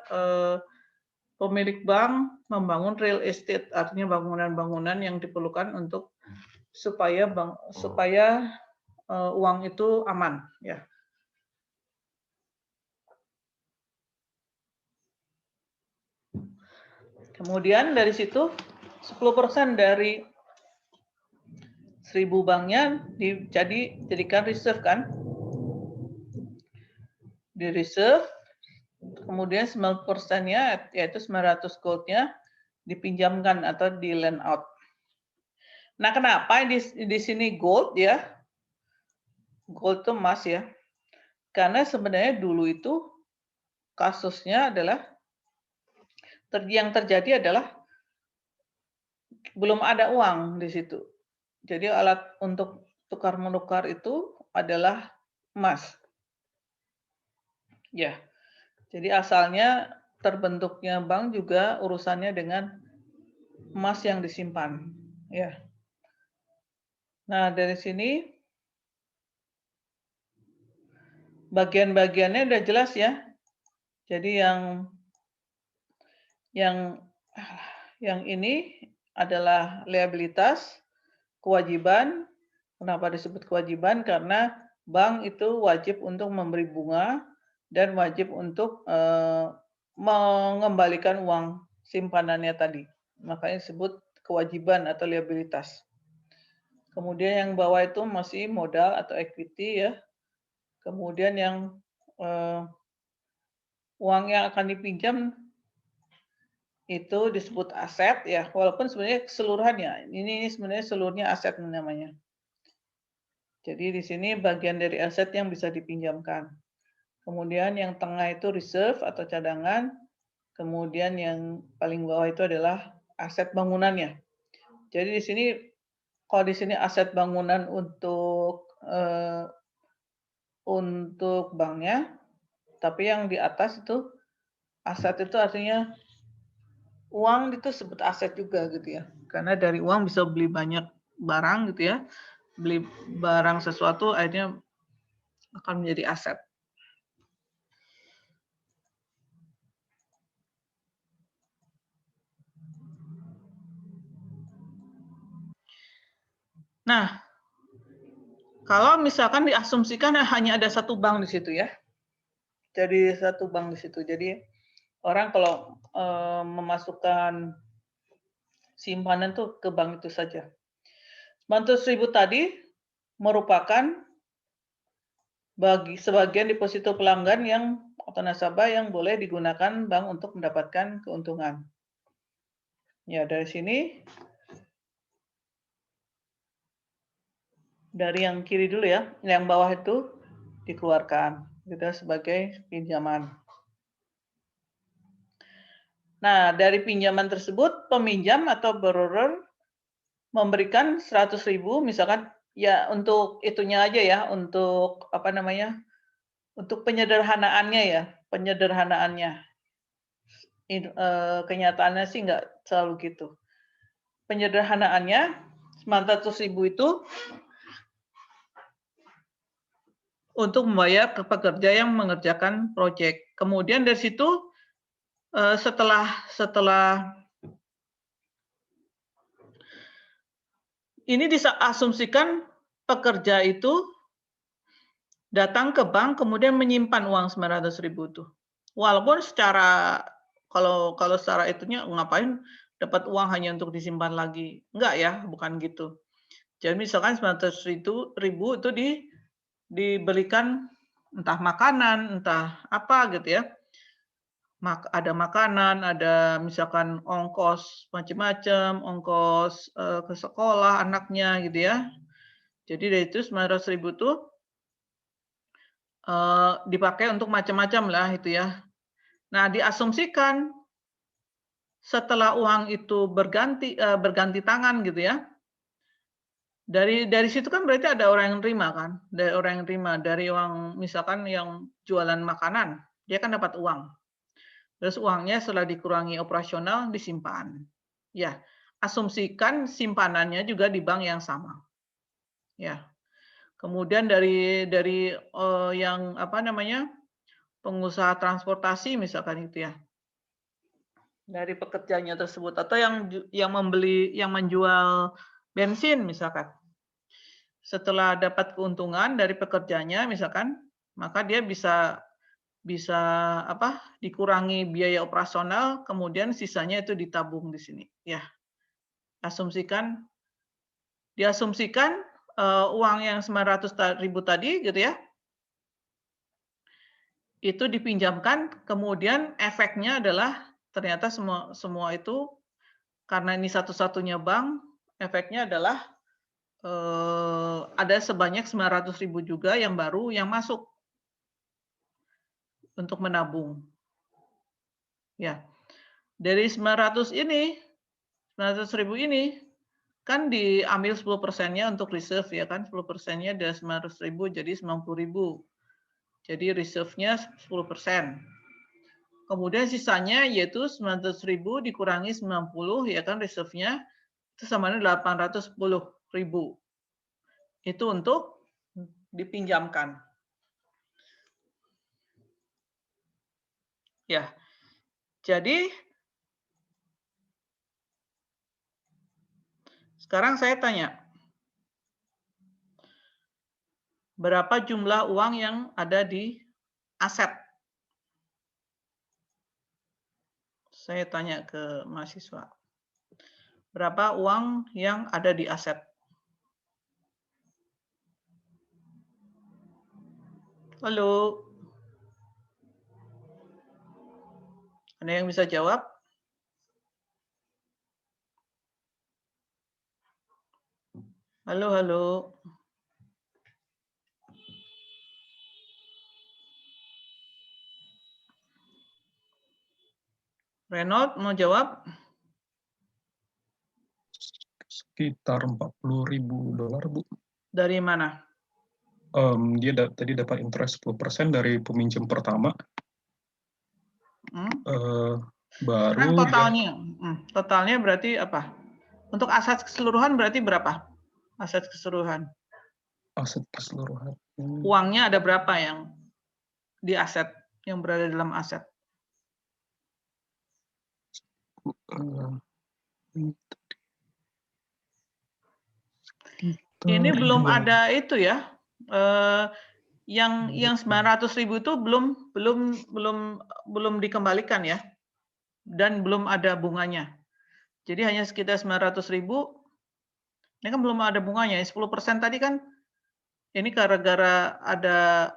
S1: pemilik bank membangun real estate, artinya bangunan-bangunan yang diperlukan untuk supaya uang itu aman ya. Kemudian dari situ 10% dari 1.000 banknya dijadikan reserve kan. Di reserve, kemudian 9%-nya yaitu 900 gold-nya dipinjamkan atau di lend out. Nah, kenapa di sini gold ya? Gold itu emas ya. Karena sebenarnya dulu itu kasusnya adalah yang terjadi adalah belum ada uang di situ. Jadi alat untuk tukar menukar itu adalah emas. Ya. Jadi asalnya terbentuknya bank juga urusannya dengan emas yang disimpan. Ya. Nah, dari sini bagian-bagiannya udah jelas ya. Jadi yang ini adalah liabilitas, kewajiban. Kenapa disebut kewajiban? Karena bank itu wajib untuk memberi bunga dan wajib untuk mengembalikan uang simpanannya tadi. Makanya disebut kewajiban atau liabilitas. Kemudian yang bawah itu masih modal atau equity ya. Kemudian yang uang yang akan dipinjam itu disebut aset ya, walaupun sebenarnya keseluruhannya ini sebenarnya seluruhnya aset namanya. Jadi di sini bagian dari aset yang bisa dipinjamkan. Kemudian yang tengah itu reserve atau cadangan. Kemudian yang paling bawah itu adalah aset bangunannya. Jadi di sini kalau di sini aset bangunan untuk banknya, tapi yang di atas itu aset itu artinya uang itu sebut aset juga gitu ya. Karena dari uang bisa beli banyak barang gitu ya. Beli barang sesuatu akhirnya akan menjadi aset. Nah, kalau misalkan diasumsikan hanya ada satu bank di situ ya. Jadi satu bank di situ. Jadi orang kalau memasukkan simpanan tuh ke bank itu saja. 900.000 tadi merupakan sebagian deposito pelanggan yang atau nasabah yang boleh digunakan bank untuk mendapatkan keuntungan. Ya, dari sini dari yang kiri dulu ya, yang bawah itu dikeluarkan gitu sebagai pinjaman. Nah, dari pinjaman tersebut peminjam atau borrower memberikan 100.000 misalkan Ya, untuk itunya aja ya, untuk apa namanya, untuk penyederhanaannya ya, penyederhanaannya. Kenyataannya sih nggak selalu gitu. Penyederhanaannya, 900.000 itu untuk membayar ke pekerja yang mengerjakan proyek. Kemudian dari situ, setelah ini diasumsikan pekerja itu datang ke bank kemudian menyimpan uang 900.000 itu. Walaupun kalau secara itunya ngapain dapat uang hanya untuk disimpan lagi. Enggak ya, bukan gitu. Jadi misalkan 900.000 itu dibelikan entah makanan, entah apa gitu ya. Ada makanan, ada misalkan ongkos macam-macam, ongkos ke sekolah anaknya gitu ya. Jadi dari itu 900.000 itu dipakai untuk macam-macam lah itu ya. Nah, diasumsikan setelah uang itu berganti tangan gitu ya. Dari situ kan berarti ada orang yang terima kan, dari orang yang terima, dari uang misalkan yang jualan makanan, dia kan dapat uang. Terus uangnya setelah dikurangi operasional disimpan. Ya, asumsikan simpanannya juga di bank yang sama. Ya. Kemudian dari yang apa namanya? Pengusaha transportasi misalkan itu ya. Dari pekerjanya tersebut atau yang menjual bensin misalkan. Setelah dapat keuntungan dari pekerjanya misalkan, maka dia bisa dikurangi biaya operasional, kemudian sisanya itu ditabung di sini. Ya, diasumsikan uang yang 900.000 tadi gitu ya, itu dipinjamkan, kemudian efeknya adalah ternyata semua itu karena ini satu-satunya bank, efeknya adalah ada sebanyak 900.000 juga yang baru yang masuk untuk menabung. Ya, dari 900.000 ini kan diambil 10%-nya untuk reserve ya kan, 10%-nya dari 900.000 jadi 90.000. Jadi reserve-nya 10%. Kemudian sisanya yaitu 900.000 dikurangi 90 ya kan reserve-nya itu sama dengan 810.000. Itu untuk dipinjamkan. Ya. Jadi sekarang saya tanya, berapa jumlah uang yang ada di aset? Saya tanya ke mahasiswa. Berapa uang yang ada di aset? Halo? Ada yang bisa jawab? Halo, halo. Renold mau jawab?
S2: Sekitar $40.000, Bu.
S1: Dari mana?
S2: Dia tadi dapat interest 10% dari peminjam pertama.
S1: Sekarang
S2: Baru
S1: totalnya berarti apa? Untuk aset keseluruhan berarti berapa? Aset keseluruhan.
S2: Aset keseluruhan.
S1: Uangnya ada berapa yang di aset, yang berada dalam aset? Ini belum ada itu ya. Yang 900.000 itu belum dikembalikan ya. Dan belum ada bunganya. Jadi hanya sekitar 900.000. Ini kan belum ada bunganya. 10% tadi kan ini gara-gara ada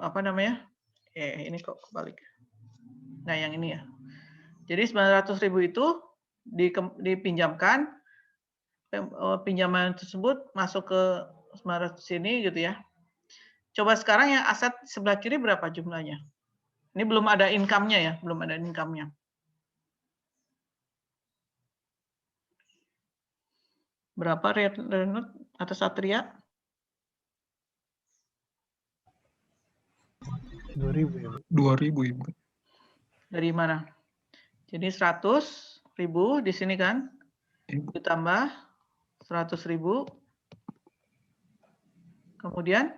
S1: apa namanya? Ini kok kebalik. Nah, yang ini ya. Jadi 900.000 itu dipinjamkan, pinjaman tersebut masuk ke 900 sini gitu ya. Coba sekarang yang aset sebelah kiri berapa jumlahnya? Ini belum ada income-nya ya, belum ada income-nya. Berapa Renat atau Satria?
S3: 2.000 ya, Bu.
S2: 2.000 Ibu.
S1: Dari mana? Jadi 100.000 di sini kan?
S2: Ibu.
S1: Ditambah 100.000. Kemudian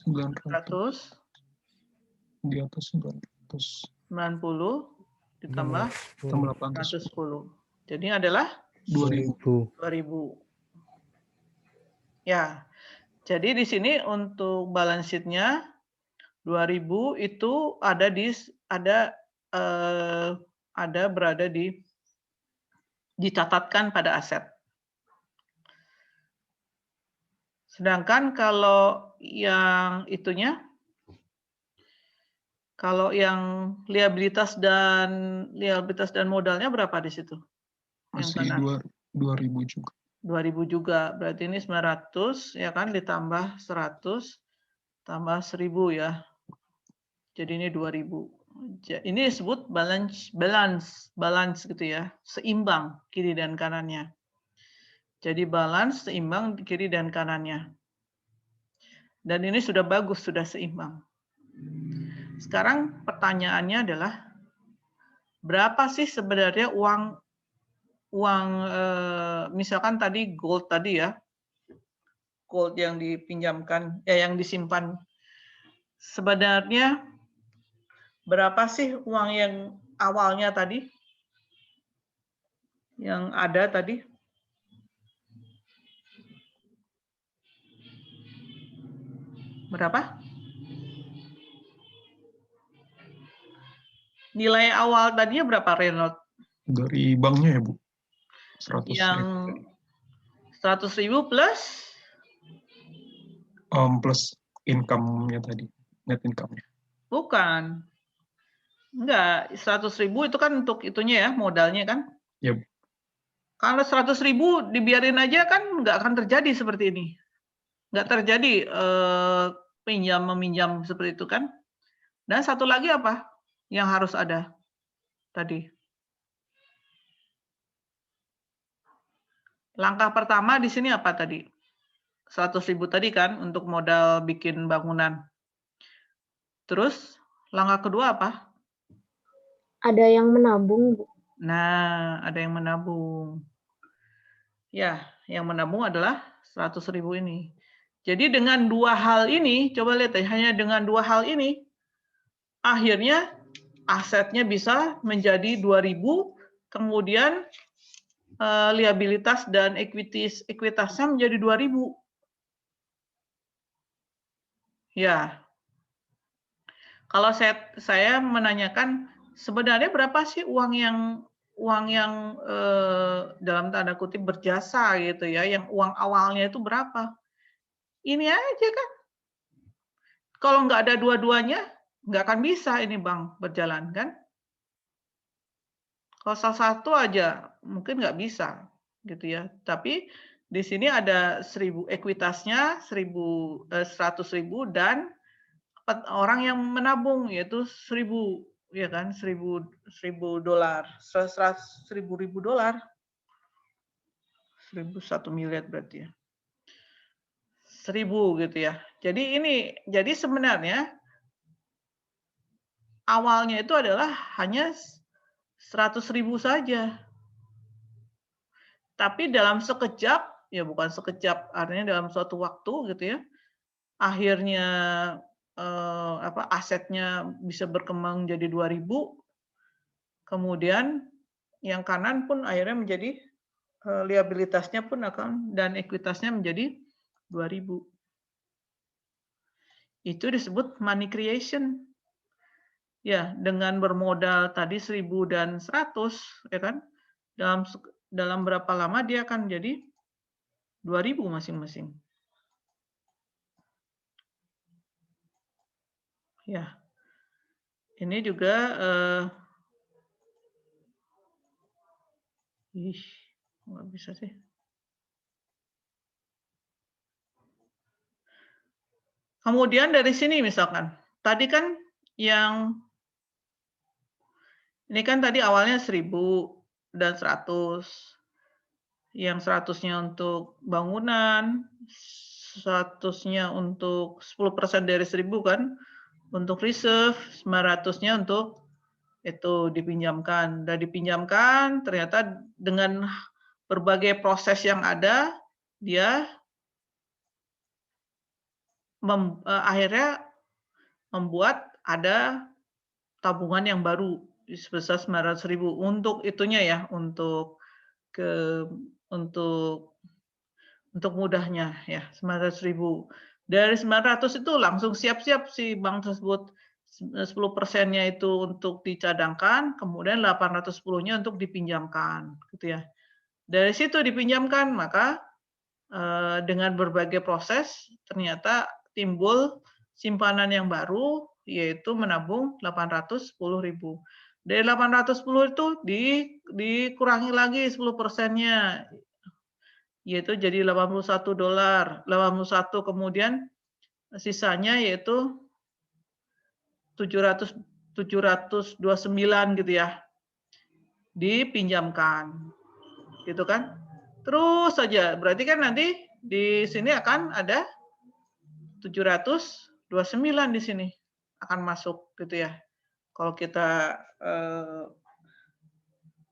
S2: 900.
S1: 100.
S2: Di atas 900.
S1: 90 ditambah
S2: 810.
S1: 110. Jadi adalah
S2: 2.000.
S1: 2.000. Ya. Jadi di sini untuk balance sheet-nya 2.000 itu ada berada dicatatkan pada aset. Sedangkan kalau yang itunya, kalau yang liabilitas dan modalnya berapa di situ?
S2: Masih 2.000 juga.
S1: 2.000 juga. Berarti ini 900 ya kan, ditambah 100 tambah 1.000 ya. Jadi ini 2.000. Ini disebut balance gitu ya, seimbang kiri dan kanannya. Jadi balance seimbang kiri dan kanannya. Dan ini sudah bagus, sudah seimbang. Sekarang pertanyaannya adalah berapa sih sebenarnya uang misalkan tadi gold tadi ya, gold yang dipinjamkan, yang disimpan. Sebenarnya berapa sih uang yang awalnya tadi? Yang ada tadi? Berapa? Nilai awal tadinya berapa, Reynold?
S2: Dari banknya ya, Bu? 100.000.
S1: Yang 100.000 plus?
S2: Plus income-nya tadi, net income-nya.
S1: Bukan. Enggak, 100.000 itu kan untuk itunya ya, modalnya kan?
S2: Ya, Bu.
S1: Kalau 100.000 dibiarin aja kan nggak akan terjadi seperti ini. Nggak terjadi pinjam-meminjam seperti itu kan. Dan satu lagi apa yang harus ada tadi? Langkah pertama di sini apa tadi? 100.000 tadi kan untuk modal bikin bangunan. Terus langkah kedua apa?
S4: Ada yang menabung, Bu.
S1: Nah, ada yang menabung. Ya, yang menabung adalah 100.000 ini. Jadi dengan dua hal ini, coba lihat ya, hanya dengan dua hal ini, akhirnya asetnya bisa menjadi 2.000, kemudian liabilitas dan ekuitasnya menjadi 2.000. Ya. Kalau saya menanyakan sebenarnya berapa sih uang yang dalam tanda kutip berjasa gitu ya, yang uang awalnya itu berapa? Ini aja kan. Kalau nggak ada dua-duanya, nggak akan bisa ini Bang berjalan kan. Kalau salah satu aja mungkin nggak bisa gitu ya. Tapi di sini ada 1.000 ekuitasnya, 100.000 dan orang yang menabung yaitu 1.000 ya kan, 1.000 dolar, 1.000 dolar, 1 miliar berarti ya. 1.000 gitu ya. Jadi sebenarnya awalnya itu adalah hanya 100.000 saja. Tapi dalam sekejap, ya bukan sekejap, artinya dalam suatu waktu gitu ya, akhirnya asetnya bisa berkembang jadi 2.000, kemudian yang kanan pun akhirnya menjadi liabilitasnya pun akan dan ekuitasnya menjadi 2.000. Itu disebut money creation. Ya, dengan bermodal tadi 1.000 dan 100, ya kan? Dalam berapa lama dia akan jadi 2.000 masing-masing. Ya. Ini juga nggak bisa sih. Kemudian dari sini misalkan, tadi kan yang ini kan tadi awalnya 1.000 dan 100. yang 100-nya untuk bangunan, 100-nya untuk 10% dari 1.000 kan, untuk reserve, 900-nya untuk itu dipinjamkan. Dan dipinjamkan, ternyata dengan berbagai proses yang ada, dia akhirnya membuat ada tabungan yang baru sebesar 900.000 untuk itunya ya, untuk mudahnya ya, 900.000. Dari 900 itu langsung siap-siap si bank tersebut 10%-nya itu untuk dicadangkan, kemudian 810-nya untuk dipinjamkan, gitu ya. Dari situ dipinjamkan, maka dengan berbagai proses ternyata timbul simpanan yang baru, yaitu menabung 810.000. Dari 810 itu dikurangi lagi 10%-nya, yaitu jadi $81. 81 kemudian sisanya yaitu 729 gitu ya, dipinjamkan, gitu kan? Terus saja, berarti kan nanti di sini akan ada 729 di sini akan masuk gitu ya. Kalau kita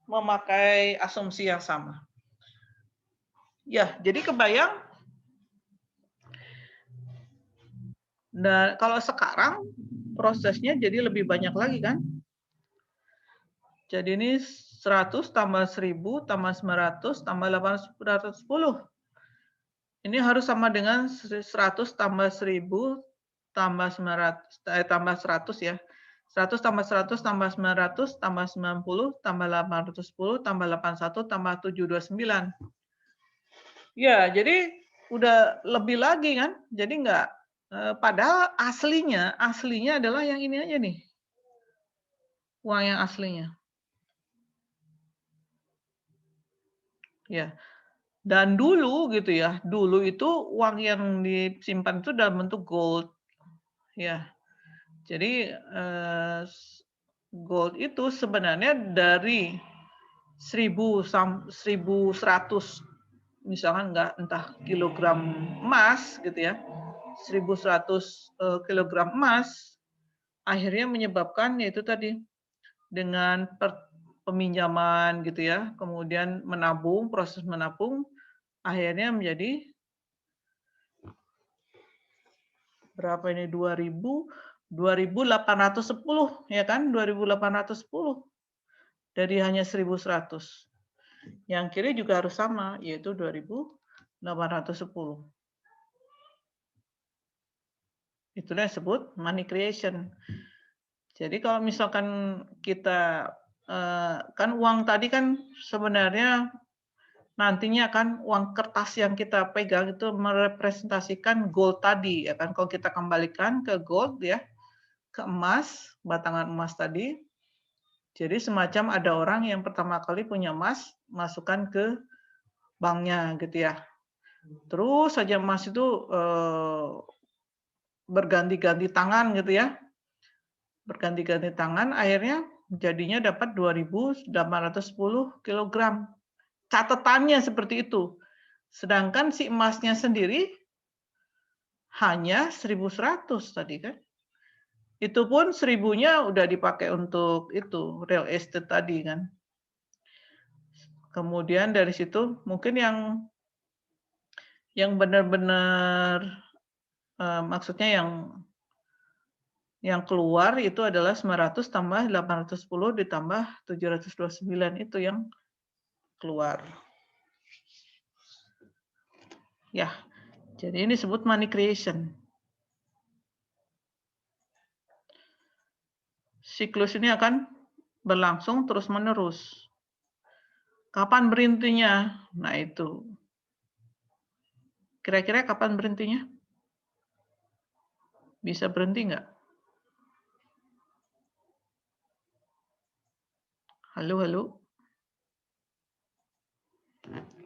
S1: memakai asumsi yang sama. Ya, jadi kebayang. Nah, kalau sekarang prosesnya jadi lebih banyak lagi kan? Jadi ini 100 tambah 1000 tambah 900 tambah 810. Ini harus sama dengan 100 tambah 1000 tambah 900 tambah 100 ya. 100 tambah 100 tambah 900 tambah 90 tambah 810 tambah 81 tambah 729. Ya, jadi udah lebih lagi kan? Jadi enggak padahal aslinya adalah yang ini aja nih. Uang yang aslinya. Ya. Dan dulu gitu ya, dulu itu uang yang disimpan itu dalam bentuk gold. Ya. Jadi gold itu sebenarnya dari 1.100 misalkan entah kilogram emas gitu ya, 1.100 kilogram emas akhirnya menyebabkan yaitu tadi dengan peminjaman gitu ya, kemudian menabung, proses menabung akhirnya menjadi berapa ini 2.810 ya kan, 2.810 dari hanya 1.100. Yang kiri juga harus sama, yaitu 2.810. Itulah yang disebut money creation. Jadi kalau misalkan kita kan uang tadi kan sebenarnya nantinya kan uang kertas yang kita pegang itu merepresentasikan gold tadi ya kan. Kalau kita kembalikan ke gold ya, ke emas, batangan emas tadi. Jadi semacam ada orang yang pertama kali punya emas, masukkan ke banknya gitu ya. Terus saja emas itu berganti-ganti tangan gitu ya. Berganti-ganti tangan, akhirnya jadinya dapat 2.810 kilogram. Catatannya seperti itu. Sedangkan si emasnya sendiri hanya 1.100 tadi kan. Itu pun 1.000-nya udah dipakai untuk itu, real estate tadi kan. Kemudian dari situ mungkin yang benar-benar maksudnya yang keluar itu adalah 900 tambah 810 ditambah 729 itu yang keluar. Ya, jadi ini disebut money creation. Siklus ini akan berlangsung terus-menerus. Kapan berhentinya? Nah itu. Kira-kira kapan berhentinya? Bisa berhenti nggak? Halo, halo?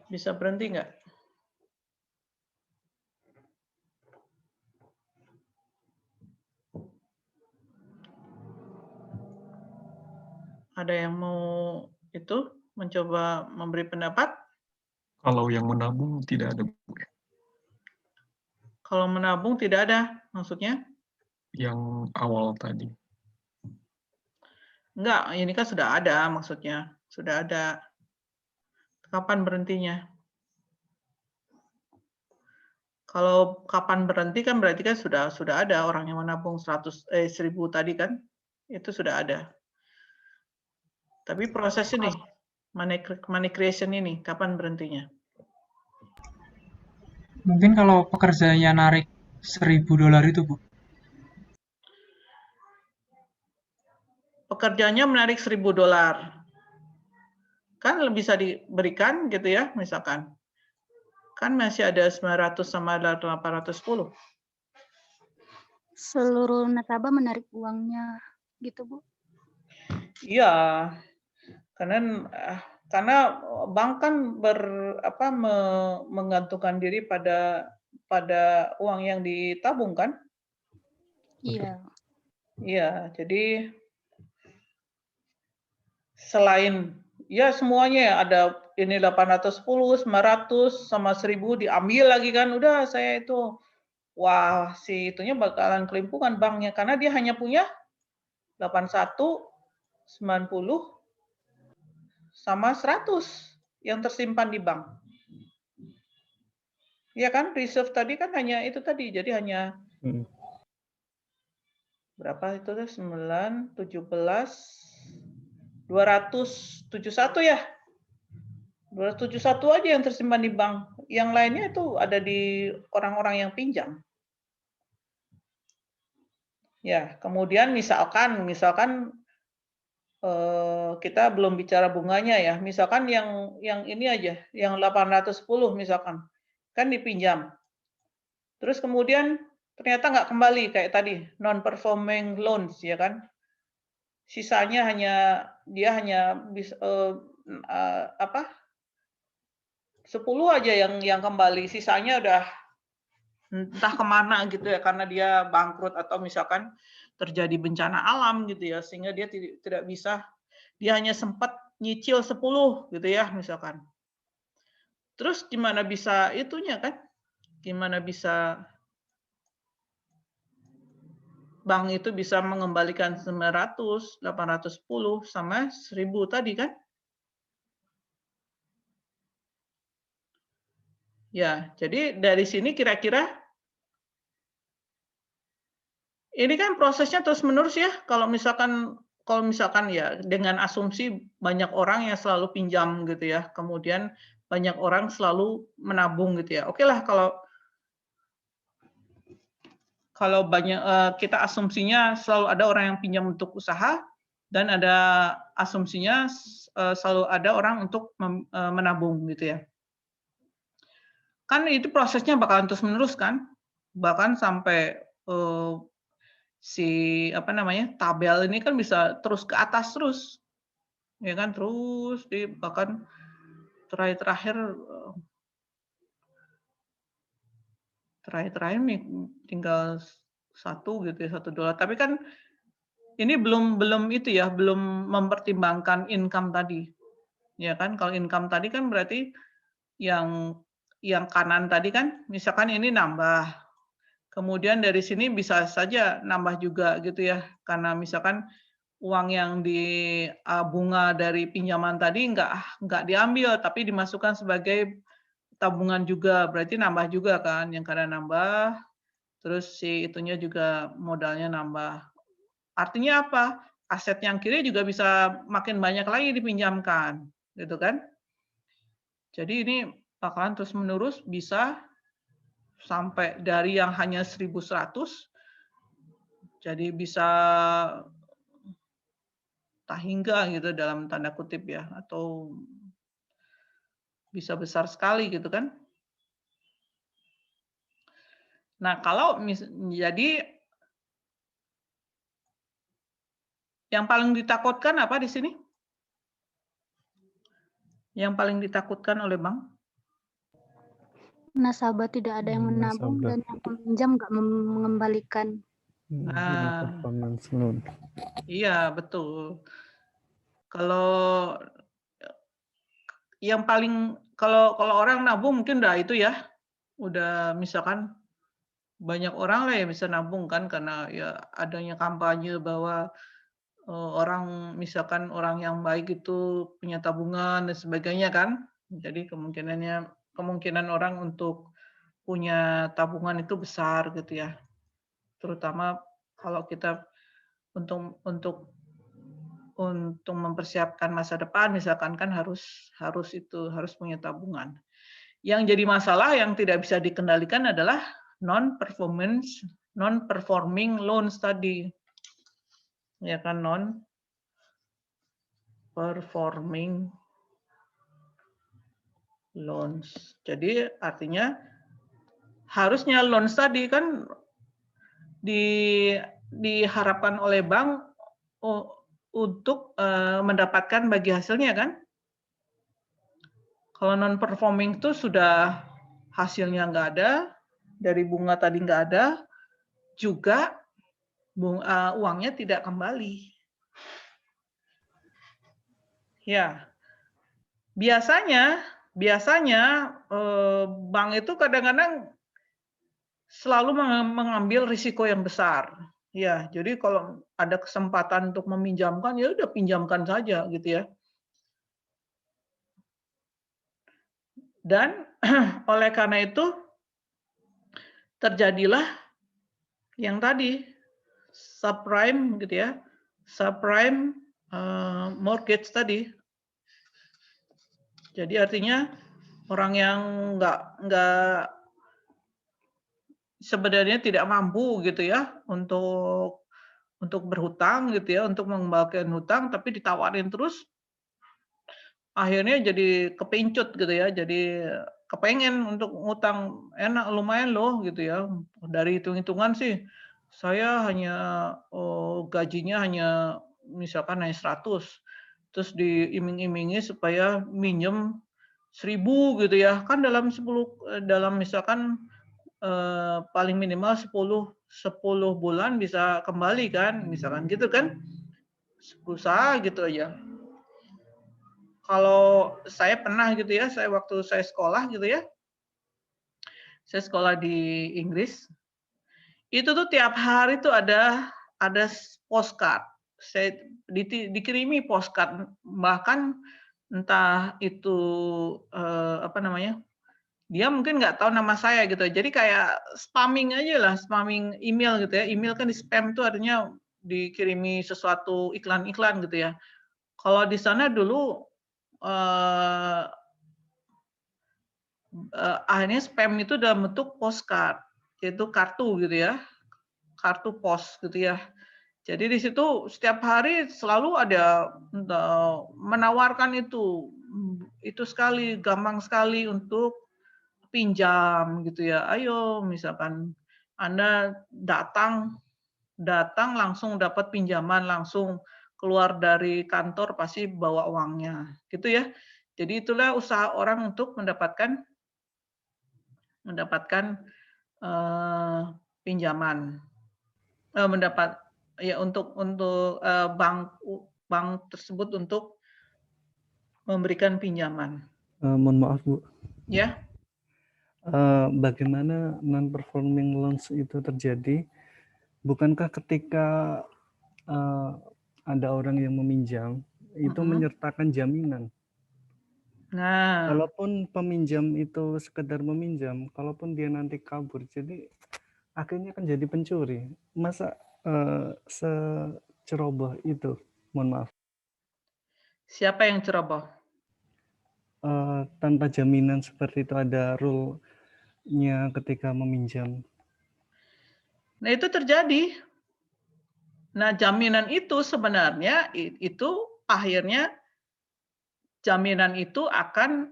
S1: Bisa berhenti nggak? Ada yang mau itu mencoba memberi pendapat?
S2: Kalau yang menabung tidak ada, Bu.
S1: Kalau menabung tidak ada, maksudnya?
S2: Yang awal tadi.
S1: Enggak, ini kan sudah ada maksudnya. Sudah ada. Kapan berhentinya? Kalau kapan berhenti kan berarti kan sudah ada orang yang menabung 1.000 tadi kan, itu sudah ada. Tapi proses ini, money creation ini, kapan berhentinya?
S3: Mungkin kalau pekerjanya narik $1.000 itu, Bu.
S1: Pekerjanya menarik $1.000. Kan bisa diberikan gitu ya, misalkan. Kan masih ada 900 sama 810.
S5: Seluruh nasabah menarik uangnya gitu, Bu.
S1: Iya, karena bank kan menggantungkan diri pada uang yang ditabung kan?
S5: Iya.
S1: Iya, jadi selain ya semuanya ya, ada ini 810, 900 sama 1000 diambil lagi kan, udah saya itu wah si itunya bakalan kelimpungan banknya karena dia hanya punya 81, 90 sama 100 yang tersimpan di bank. Ya kan, reserve tadi kan hanya itu tadi, jadi hanya berapa itu tuh 9, 17, 271 ya. 271 aja yang tersimpan di bank. Yang lainnya itu ada di orang-orang yang pinjam. Ya, kemudian misalkan kita belum bicara bunganya ya. Misalkan yang ini aja, yang 810 misalkan, kan dipinjam. Terus kemudian ternyata nggak kembali kayak tadi, non-performing loans ya kan. Sisanya dia hanya bisa 10 aja yang kembali, sisanya udah entah kemana gitu ya karena dia bangkrut atau misalkan terjadi bencana alam gitu ya sehingga dia tidak bisa, dia hanya sempat nyicil 10 gitu ya misalkan. Terus gimana bisa itunya kan? Gimana bisa bank itu bisa mengembalikan 900, 810 sama 1000 tadi kan? Ya, jadi dari sini kira-kira ini kan prosesnya terus-menerus ya. Kalau misalkan ya dengan asumsi banyak orang yang selalu pinjam gitu ya. Kemudian banyak orang selalu menabung gitu ya. Oke lah kalau banyak kita asumsinya selalu ada orang yang pinjam untuk usaha dan ada asumsinya selalu ada orang untuk menabung gitu ya. Kan itu prosesnya bakalan terus-menerus kan? Bahkan sampai tabel ini kan bisa terus ke atas terus. Ya kan terus bahkan terakhir nih tinggal $1 gitu ya, $1. Tapi kan ini belum itu ya, belum mempertimbangkan income tadi. Ya kan kalau income tadi kan berarti yang kanan tadi kan misalkan ini nambah. Kemudian dari sini bisa saja nambah juga gitu ya. Karena misalkan uang yang bunga dari pinjaman tadi nggak diambil tapi dimasukkan sebagai tabungan juga, berarti nambah juga kan, yang kanan nambah, terus si itunya juga modalnya nambah. Artinya apa? Aset yang kiri juga bisa makin banyak lagi dipinjamkan, gitu kan? Jadi ini bakalan terus menerus bisa sampai dari yang hanya 1.100 jadi bisa tak hingga gitu dalam tanda kutip ya, atau bisa besar sekali gitu kan. Nah, jadi yang paling ditakutkan apa di sini? Yang paling ditakutkan oleh bank?
S5: Nasabah tidak ada yang menabung dan yang peminjam nggak mengembalikan.
S6: Performance loan.
S1: Iya, betul. Kalau yang paling kalau orang nabung mungkin udah itu ya, udah misalkan banyak orang lah yang bisa nabung kan karena ya adanya kampanye bahwa orang misalkan orang yang baik itu punya tabungan dan sebagainya kan. Jadi kemungkinan orang untuk punya tabungan itu besar gitu ya. Terutama kalau kita untuk mempersiapkan masa depan misalkan kan harus punya tabungan. Yang jadi masalah yang tidak bisa dikendalikan adalah non-performing loans tadi. Ya kan, non-performing loans. Jadi artinya harusnya loans tadi kan diharapkan oleh bank untuk mendapatkan bagi hasilnya kan. Kalau non-performing itu sudah hasilnya nggak ada, dari bunga tadi nggak ada, juga uangnya tidak kembali. Ya, biasanya bank itu kadang-kadang selalu mengambil risiko yang besar. Ya, jadi kalau ada kesempatan untuk meminjamkan, ya udah pinjamkan saja gitu ya. Dan oleh karena itu terjadilah yang tadi subprime gitu ya, subprime mortgage tadi. Jadi artinya orang yang nggak sebenarnya tidak mampu gitu ya untuk berhutang gitu ya, untuk mengembalikan hutang, tapi ditawarin terus, akhirnya jadi kepincut gitu ya, jadi kepengen untuk ngutang, enak lumayan loh gitu ya. Dari hitung-hitungan sih saya hanya gajinya hanya misalkan hanya 100, terus diiming-imingi supaya minjem 1000 gitu ya. Kan dalam misalkan paling minimal 10 bulan bisa kembali kan, misalkan gitu kan. Berusaha gitu aja. Kalau saya pernah gitu ya, waktu saya sekolah gitu ya, saya sekolah di Inggris, itu tuh tiap hari tuh ada postcard. Saya dikirimi postcard, bahkan entah itu apa namanya, dia mungkin nggak tahu nama saya gitu. Jadi kayak spamming aja lah, spamming email gitu ya. Email kan di spam tuh artinya dikirimi sesuatu iklan-iklan gitu ya. Kalau di sana dulu akhirnya spam itu dalam bentuk postcard, yaitu kartu gitu ya, kartu pos gitu ya. Jadi di situ setiap hari selalu ada menawarkan itu sekali, gampang sekali untuk pinjam gitu ya. Ayo misalkan Anda datang langsung dapat pinjaman, langsung keluar dari kantor pasti bawa uangnya gitu ya. Jadi itulah usaha orang untuk mendapatkan pinjaman, untuk bank tersebut untuk memberikan pinjaman.
S6: Mohon maaf Bu.
S1: Ya.
S6: Bagaimana non-performing loans itu terjadi? Bukankah ketika ada orang yang meminjam itu menyertakan jaminan?
S1: Nah,
S6: Kalaupun peminjam itu sekedar meminjam, kalaupun dia nanti kabur, jadi akhirnya kan jadi pencuri. Masa seceroboh itu? Mohon maaf.
S1: Siapa yang ceroboh?
S6: Tanpa jaminan seperti itu, ada rule-nya ketika meminjam.
S1: Nah, itu terjadi. Nah, jaminan itu sebenarnya itu akhirnya jaminan itu akan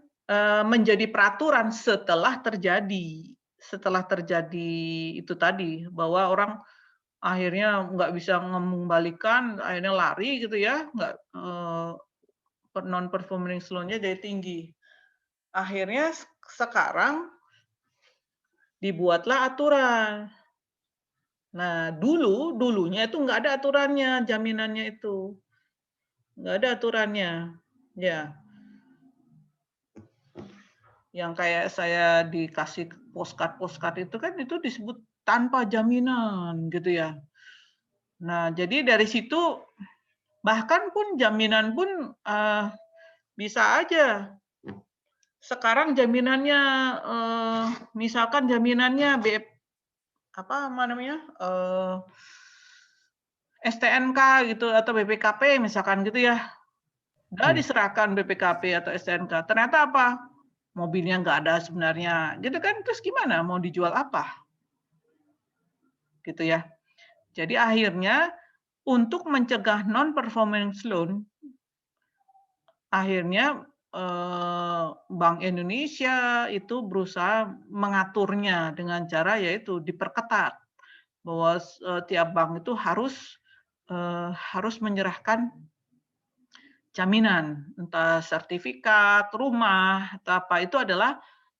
S1: menjadi peraturan setelah terjadi itu tadi, bahwa orang akhirnya nggak bisa mengembalikan, akhirnya lari gitu ya, nggak non-performing loan-nya jadi tinggi. Akhirnya sekarang dibuatlah aturan. Nah, dulunya itu nggak ada aturannya, jaminannya itu. Nggak ada aturannya. Ya. yang kayak saya dikasih postcard itu kan itu disebut tanpa jaminan gitu ya. Nah, jadi dari situ bahkan pun jaminan pun bisa aja. Sekarang jaminannya misalkan jaminannya apa namanya? STNK gitu atau BPKP misalkan gitu ya. Udah diserahkan BPKP atau STNK. Ternyata apa? Mobilnya nggak ada sebenarnya. Gitu kan, terus gimana? Mau dijual apa? Gitu ya. Jadi akhirnya untuk mencegah non-performance loan, akhirnya Bank Indonesia itu berusaha mengaturnya dengan cara yaitu diperketat. Bahwa tiap bank itu harus menyerahkan jaminan, entah sertifikat rumah atau apa,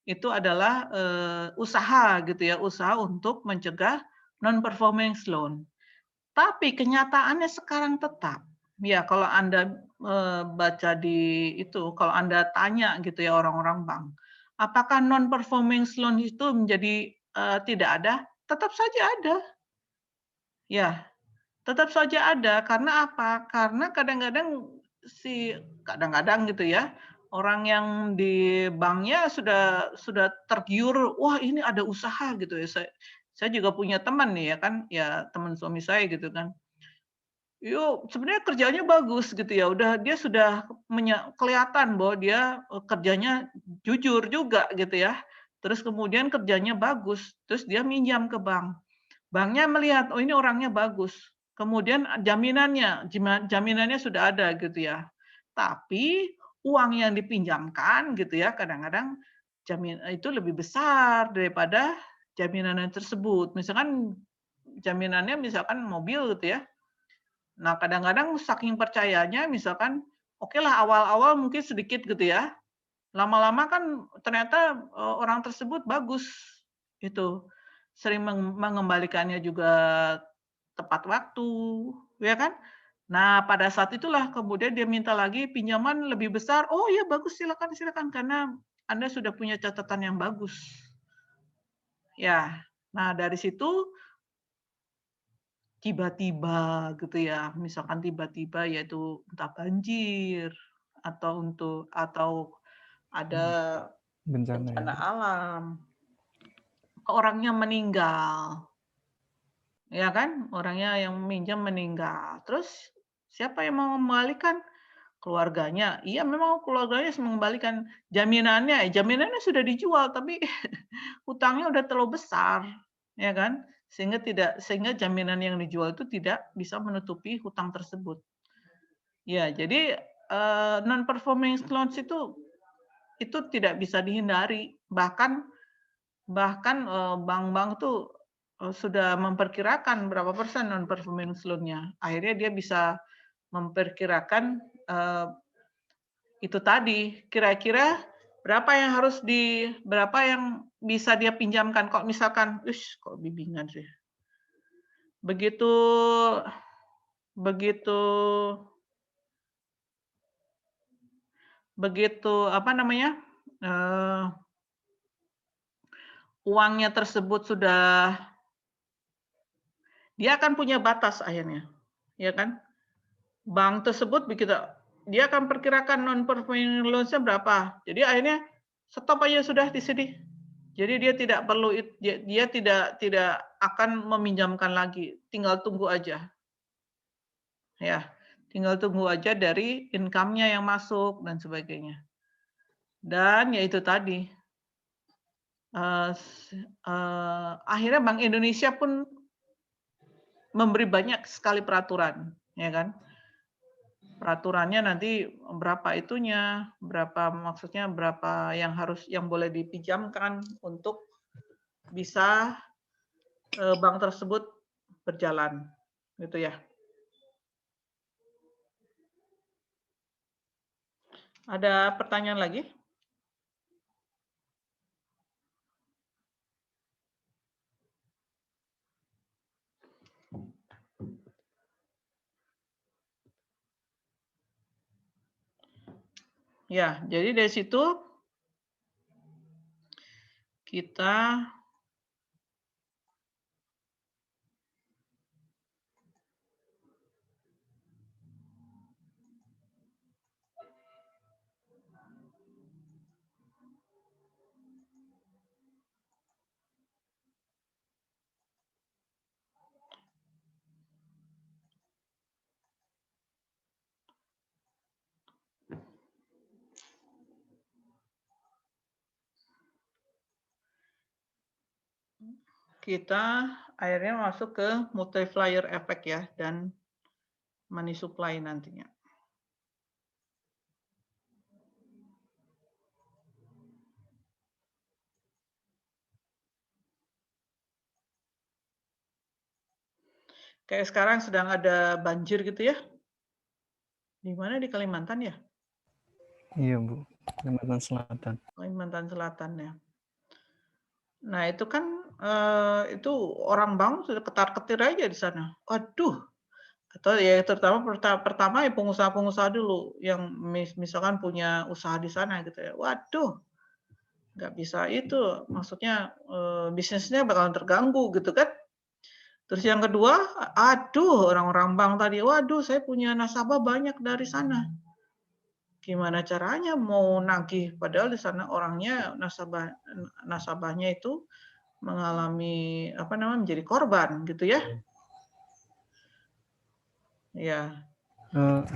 S1: itu adalah usaha gitu ya, usaha untuk mencegah non performing loan. Tapi kenyataannya sekarang tetap ya, kalau Anda baca di itu, kalau Anda tanya gitu ya orang-orang bank, apakah non performing loan itu menjadi tidak ada? Tetap saja ada. Ya, tetap saja ada. Karena apa? Karena kadang-kadang kadang-kadang gitu ya, orang yang di banknya sudah tergiur, wah ini ada usaha gitu ya. Saya juga punya teman nih ya kan, ya teman suami saya gitu kan. Yuk, sebenarnya kerjanya bagus gitu ya. Dia sudah kelihatan bahwa dia kerjanya jujur juga gitu ya. Terus kemudian kerjanya bagus, terus dia minjam ke bank. Banknya melihat, oh ini orangnya bagus. Kemudian jaminannya sudah ada gitu ya. Tapi uang yang dipinjamkan gitu ya, kadang-kadang itu lebih besar daripada jaminan tersebut. Misalkan jaminannya misalkan mobil gitu ya. Nah, kadang-kadang saking percayanya misalkan oke lah awal-awal mungkin sedikit gitu ya. Lama-lama kan ternyata orang tersebut bagus itu. Sering mengembalikannya juga tepat waktu, ya kan? Nah, pada saat itulah kemudian dia minta lagi pinjaman lebih besar. Oh ya bagus, silakan silakan karena Anda sudah punya catatan yang bagus. Ya. Nah, dari situ tiba-tiba gitu ya, misalkan tiba-tiba yaitu entah banjir atau ada bencana alam, orangnya meninggal. Ya kan? Orangnya yang minjam meninggal. Terus siapa yang mau mengembalikan? Keluarganya. Iya memang keluarganya harus mengembalikan. Jaminannya sudah dijual tapi hutangnya udah terlalu besar, ya kan? Sehingga jaminan yang dijual itu tidak bisa menutupi hutang tersebut. Ya, jadi non performing loans itu tidak bisa dihindari. Bahkan bank-bank tuh sudah memperkirakan berapa persen non performing loan-nya. Akhirnya dia bisa memperkirakan itu tadi, kira-kira berapa yang bisa dia pinjamkan. Kok misalkan, kok bimbingan sih. Begitu apa namanya? Uangnya tersebut sudah dia akan punya batas akhirnya, ya kan? Bank tersebut begitu dia akan perkirakan non performing loans-nya berapa. Jadi akhirnya stop aja sudah di sini. Jadi dia tidak perlu dia tidak akan meminjamkan lagi, tinggal tunggu aja. Ya, tinggal tunggu aja dari income-nya yang masuk dan sebagainya. Dan ya itu tadi. Akhirnya Bank Indonesia pun memberi banyak sekali peraturan, ya kan? Peraturannya nanti berapa itunya, berapa yang boleh dipinjamkan untuk bisa bank tersebut berjalan, gitu ya. Ada pertanyaan lagi? Ya, jadi dari situ kita akhirnya masuk ke multiplier effect ya, dan money supply nantinya. Kayak sekarang sedang ada banjir gitu ya. Di mana, di Kalimantan ya?
S6: Iya Bu, Kalimantan Selatan.
S1: Kalimantan Selatan ya. Nah itu kan itu orang bank sudah ketar-ketir aja di sana. Waduh, atau ya terutama pertama ya pengusaha-pengusaha dulu yang misalkan punya usaha di sana gitu ya. Waduh, nggak bisa itu, maksudnya bisnisnya bakalan terganggu gitu kan. Terus yang kedua, aduh orang-orang bank tadi, waduh saya punya nasabah banyak dari sana. Gimana caranya mau nagih padahal di sana orangnya nasabahnya itu mengalami apa namanya menjadi korban gitu ya. Ya.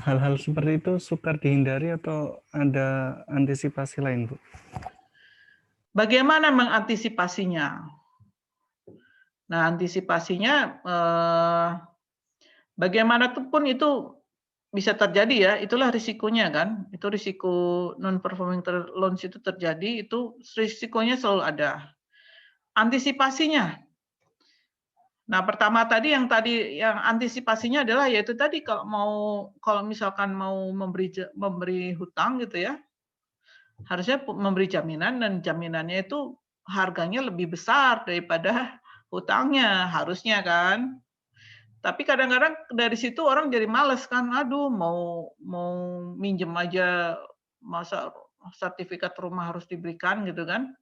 S6: Hal-hal seperti itu sukar dihindari atau ada antisipasi lain, Bu?
S1: Bagaimana mengantisipasinya? Nah, antisipasinya bagaimanapun itu bisa terjadi ya, itulah risikonya kan. Itu risiko non performing loans itu terjadi, itu risikonya selalu ada. Antisipasinya. Nah, pertama tadi yang antisipasinya adalah yaitu tadi kalau misalkan mau memberi hutang gitu ya, harusnya memberi jaminan dan jaminannya itu harganya lebih besar daripada hutangnya, harusnya kan. Tapi kadang-kadang dari situ orang jadi males kan, aduh mau minjem aja masa sertifikat rumah harus diberikan gitu kan.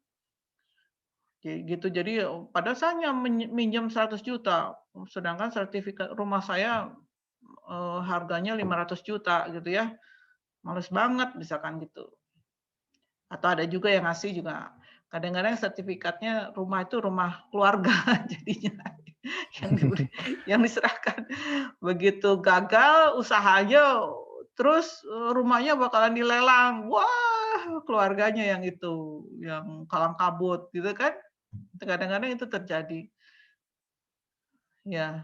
S1: Gitu, jadi padahal saya minjem 100 juta, sedangkan sertifikat rumah saya harganya 500 juta gitu ya. Males banget misalkan gitu. Atau ada juga yang ngasih juga, kadang-kadang sertifikatnya rumah itu rumah keluarga jadinya yang diserahkan. Begitu gagal usahanya, terus rumahnya bakalan dilelang. Wah, keluarganya yang itu, yang kalang kabut gitu kan. Kadang-kadang itu terjadi. Ya,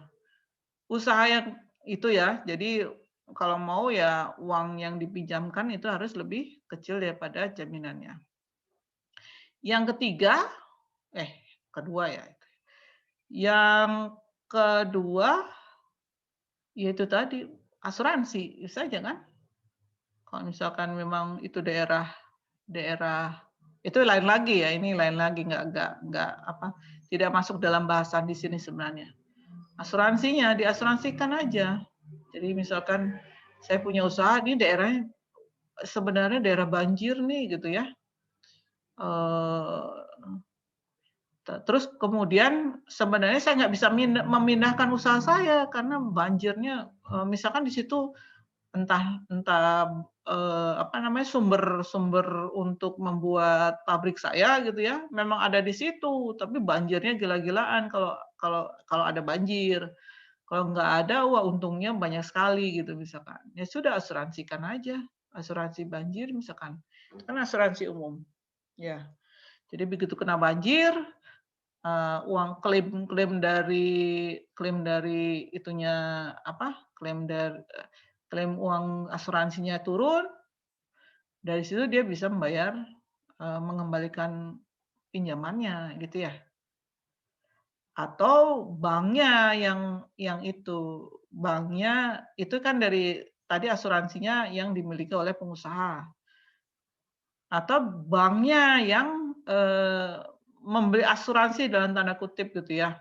S1: usaha yang itu ya. Jadi kalau mau ya uang yang dipinjamkan itu harus lebih kecil daripada jaminannya. Yang kedua ya. Yang kedua yaitu tadi asuransi saja kan. Kalau misalkan memang itu daerah itu lain lagi ya, ini lain lagi nggak apa, tidak masuk dalam bahasan di sini sebenarnya. Asuransinya diasuransikan aja. Jadi misalkan saya punya usaha di daerahnya sebenarnya daerah banjir nih gitu ya. Terus kemudian sebenarnya saya nggak bisa memindahkan usaha saya karena banjirnya misalkan di situ entah apa namanya sumber untuk membuat pabrik saya gitu ya memang ada di situ tapi banjirnya gila-gilaan kalau ada banjir. Kalau nggak ada, wah untungnya banyak sekali gitu misalkan. Ya sudah asuransikan aja, asuransi banjir misalkan. Itu kan asuransi umum. Ya. Jadi begitu kena banjir, uang klaim dari itunya apa? Klaim uang asuransinya turun. Dari situ dia bisa membayar mengembalikan pinjamannya gitu ya. Atau banknya yang itu banknya itu kan dari tadi asuransinya yang dimiliki oleh pengusaha atau banknya yang memberi asuransi dalam tanda kutip gitu ya.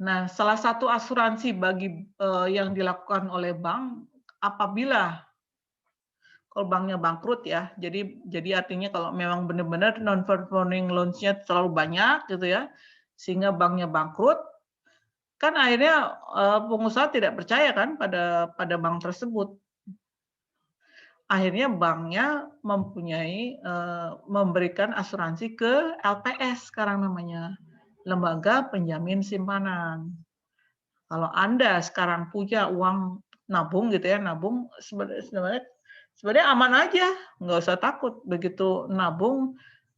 S1: Nah, salah satu asuransi bagi yang dilakukan oleh bank apabila kalau banknya bangkrut ya. Jadi artinya kalau memang benar-benar non-performing loans-nya terlalu banyak gitu ya, sehingga banknya bangkrut, kan akhirnya pengusaha tidak percaya kan pada bank tersebut. Akhirnya banknya memberikan asuransi ke LPS sekarang namanya, Lembaga Penjamin Simpanan. Kalau Anda sekarang punya uang nabung gitu ya, nabung sebenarnya aman aja, nggak usah takut. Begitu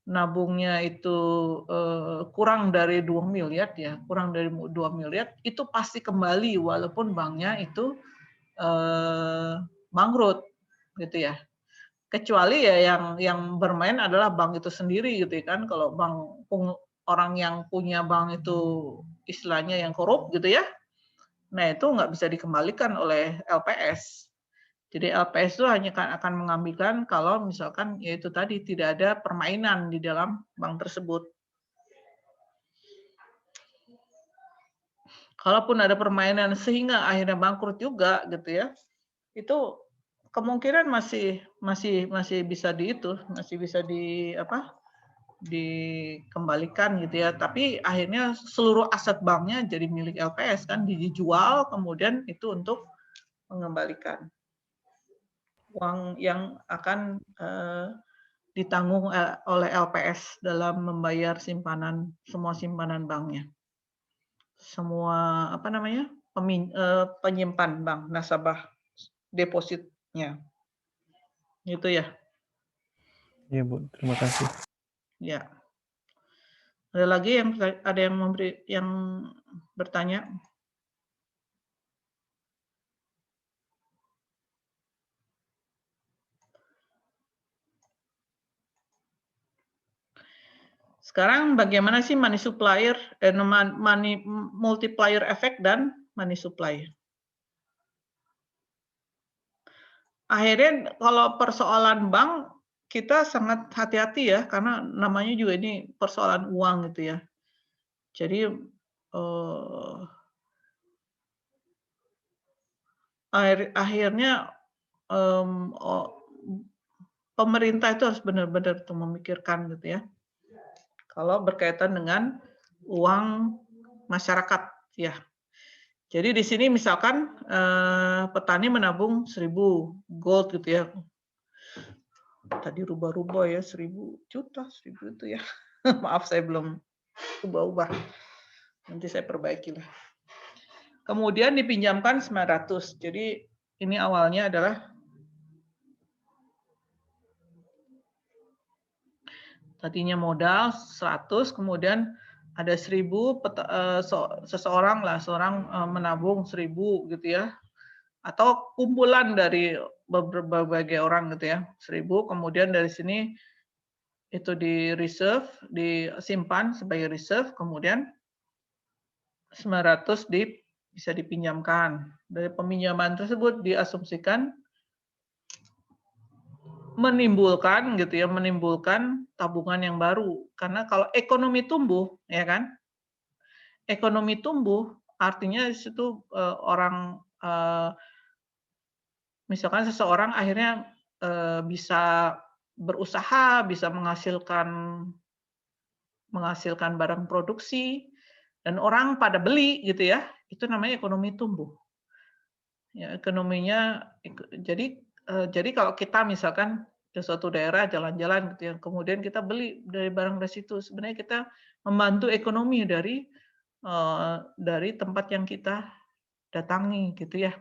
S1: nabungnya itu kurang dari 2 miliar ya, kurang dari 2 miliar, itu pasti kembali walaupun banknya itu bangkrut gitu ya. Kecuali ya yang bermain adalah bank itu sendiri gitu kan. Kalau orang yang punya bank itu istilahnya yang korup gitu ya, nah itu nggak bisa dikembalikan oleh LPS. Jadi LPS itu hanya akan mengambilkan kalau misalkan yaitu tadi tidak ada permainan di dalam bank tersebut. Kalaupun ada permainan sehingga akhirnya bangkrut juga gitu ya, itu kemungkinan masih bisa dikembalikan gitu ya. Tapi akhirnya seluruh aset banknya jadi milik LPS kan, dijual kemudian itu untuk mengembalikan uang yang akan ditanggung oleh LPS dalam membayar semua simpanan banknya, semua penyimpan bank, nasabah depositnya. Itu ya.
S6: Iya Bu, terima kasih.
S1: Ya. Ada lagi yang bertanya? Sekarang bagaimana sih money supplier, money multiplier effect dan money supply? Akhirnya kalau persoalan bank kita sangat hati-hati ya, karena namanya juga ini persoalan uang gitu ya. Jadi akhirnya pemerintah itu harus benar-benar memikirkan gitu ya. Kalau berkaitan dengan uang masyarakat ya. Jadi di sini misalkan petani menabung 1.000 gold gitu ya. Tadi rubah-rubah ya, 1.000 juta, 1.000 itu ya. Maaf saya belum ubah-ubah. Nanti saya perbaiki lah. Kemudian dipinjamkan 900. Jadi ini awalnya adalah tadinya modal 100, kemudian ada 1.000 seorang menabung 1.000 gitu ya, atau kumpulan dari berbagai orang gitu ya, 1.000, kemudian dari sini itu di reserve, disimpan sebagai reserve, kemudian 900 bisa dipinjamkan. Dari peminjaman tersebut diasumsikan menimbulkan tabungan yang baru, karena kalau ekonomi tumbuh ya kan, ekonomi tumbuh artinya di situ misalkan seseorang akhirnya bisa berusaha, bisa menghasilkan barang produksi dan orang pada beli gitu ya, itu namanya ekonomi tumbuh ya. Ekonominya jadi kalau kita misalkan ke suatu daerah jalan-jalan gitu ya, kemudian kita beli dari barang dari situ, sebenarnya kita membantu ekonomi dari tempat yang kita datangi gitu ya.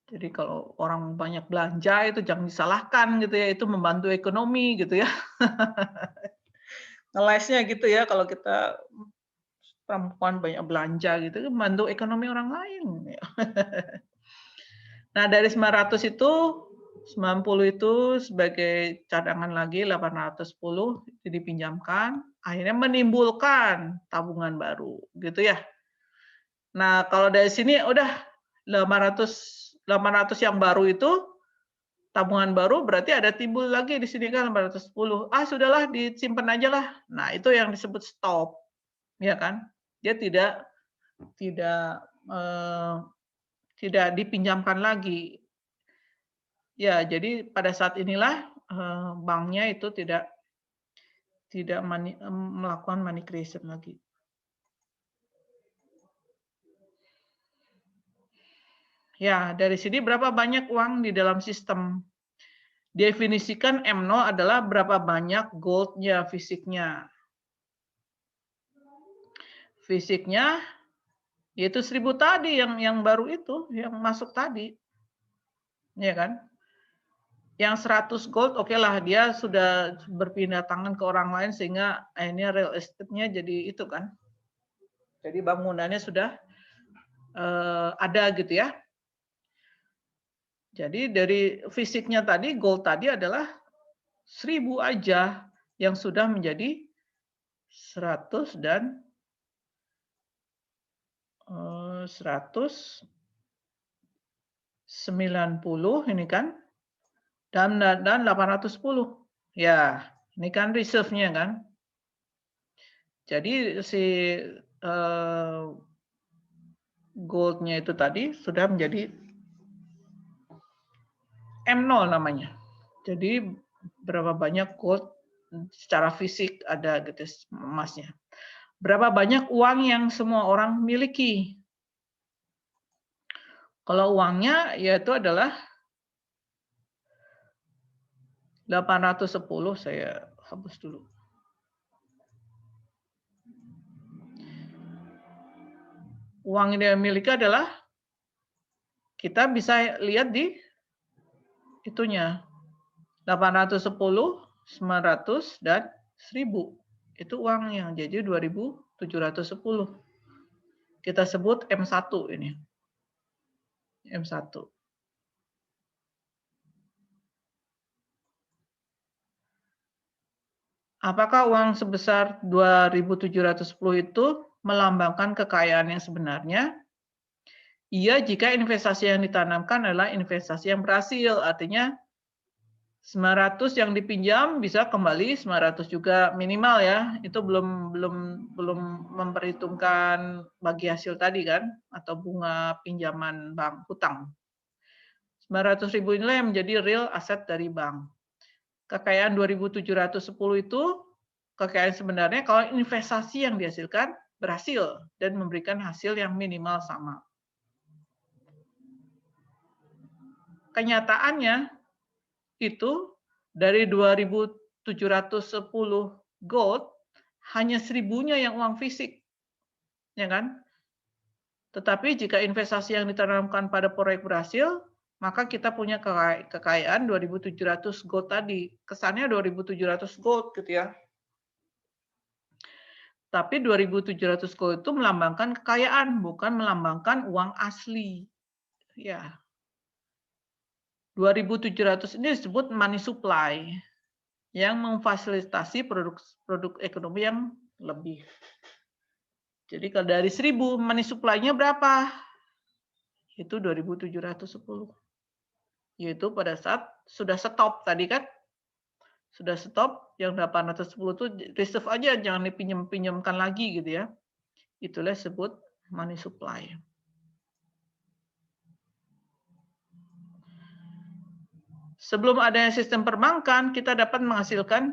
S1: Jadi kalau orang banyak belanja itu jangan disalahkan gitu ya, itu membantu ekonomi gitu ya. Ngelesnya gitu ya, kalau kita perempuan banyak belanja gitu, membantu ekonomi orang lain. Nah, dari 900 itu 90 itu sebagai cadangan lagi, 810 itu dipinjamkan, akhirnya menimbulkan tabungan baru, gitu ya. Nah, kalau dari sini udah 800 yang baru itu tabungan baru, berarti ada timbul lagi di sini kan 810. Sudahlah disimpan aja lah. Nah, itu yang disebut stop. Ya kan? Dia tidak dipinjamkan lagi. Ya, jadi pada saat inilah banknya itu tidak melakukan money creation lagi. Ya, dari sini berapa banyak uang di dalam sistem. Definisikan M0 adalah berapa banyak goldnya fisiknya. Fisiknya yaitu 1000 tadi yang baru itu, yang masuk tadi. Ya kan? Yang 100 gold, oke lah, dia sudah berpindah tangan ke orang lain sehingga akhirnya real estate-nya jadi itu kan. Jadi bangunannya sudah ada gitu ya. Jadi dari fisiknya tadi, gold tadi adalah 1000 aja yang sudah menjadi 100 dan 190 ini kan. Dan 810. Ya, ini kan reserve-nya kan. Jadi si gold-nya itu tadi sudah menjadi M0 namanya. Jadi berapa banyak gold secara fisik ada gitu emasnya. Berapa banyak uang yang semua orang miliki. Kalau uangnya yaitu adalah 810, saya hapus dulu. Uang yang dia miliki adalah, kita bisa lihat di itunya, 810, 900, dan 1000. Itu uangnya, jadi 2710. Kita sebut M1 ini. M1. Apakah uang sebesar 2710 itu melambangkan kekayaan yang sebenarnya? Iya, jika investasi yang ditanamkan adalah investasi yang berhasil, artinya 900 yang dipinjam bisa kembali 900 juga minimal ya. Itu belum memperhitungkan bagi hasil tadi kan, atau bunga pinjaman bank hutang. 900.000 inilah yang menjadi real aset dari bank. Kekayaan 2710 itu kekayaan sebenarnya kalau investasi yang dihasilkan berhasil dan memberikan hasil yang minimal sama. Kenyataannya itu dari 2710 gold hanya 1000-nya yang uang fisik. Ya kan? Tetapi jika investasi yang ditanamkan pada proyek berhasil, maka kita punya kekayaan 2700 gold tadi. Kesannya 2700 gold gitu ya. Tapi 2700 gold itu melambangkan kekayaan, bukan melambangkan uang asli. Ya. 2700 ini disebut money supply yang memfasilitasi produk ekonomi yang lebih. Jadi kalau dari 1000 money supply-nya berapa? Itu 2710. Yaitu pada saat sudah stop tadi kan, sudah stop, yang 810 itu reserve aja, jangan dipinjam-pinjamkan lagi gitu ya. Itulah disebut money supply. Sebelum adanya sistem perbankan, kita dapat menghasilkan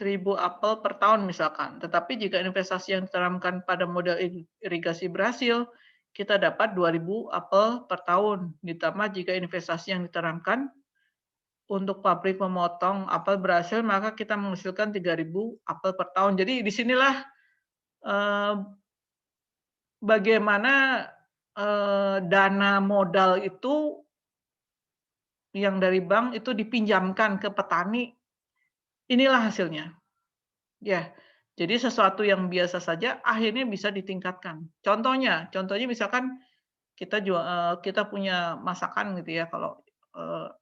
S1: 1000 apel per tahun misalkan. Tetapi jika investasi yang ditanamkan pada model irigasi berhasil, kita dapat 2000 apel per tahun. Ditambah jika investasi yang ditanamkan untuk pabrik memotong apel berhasil, maka kita menghasilkan 3000 apel per tahun. Jadi disinilah bagaimana dana modal itu yang dari bank itu dipinjamkan ke petani. Inilah hasilnya. Ya, jadi sesuatu yang biasa saja akhirnya bisa ditingkatkan. Contohnya misalkan kita punya masakan gitu ya, kalau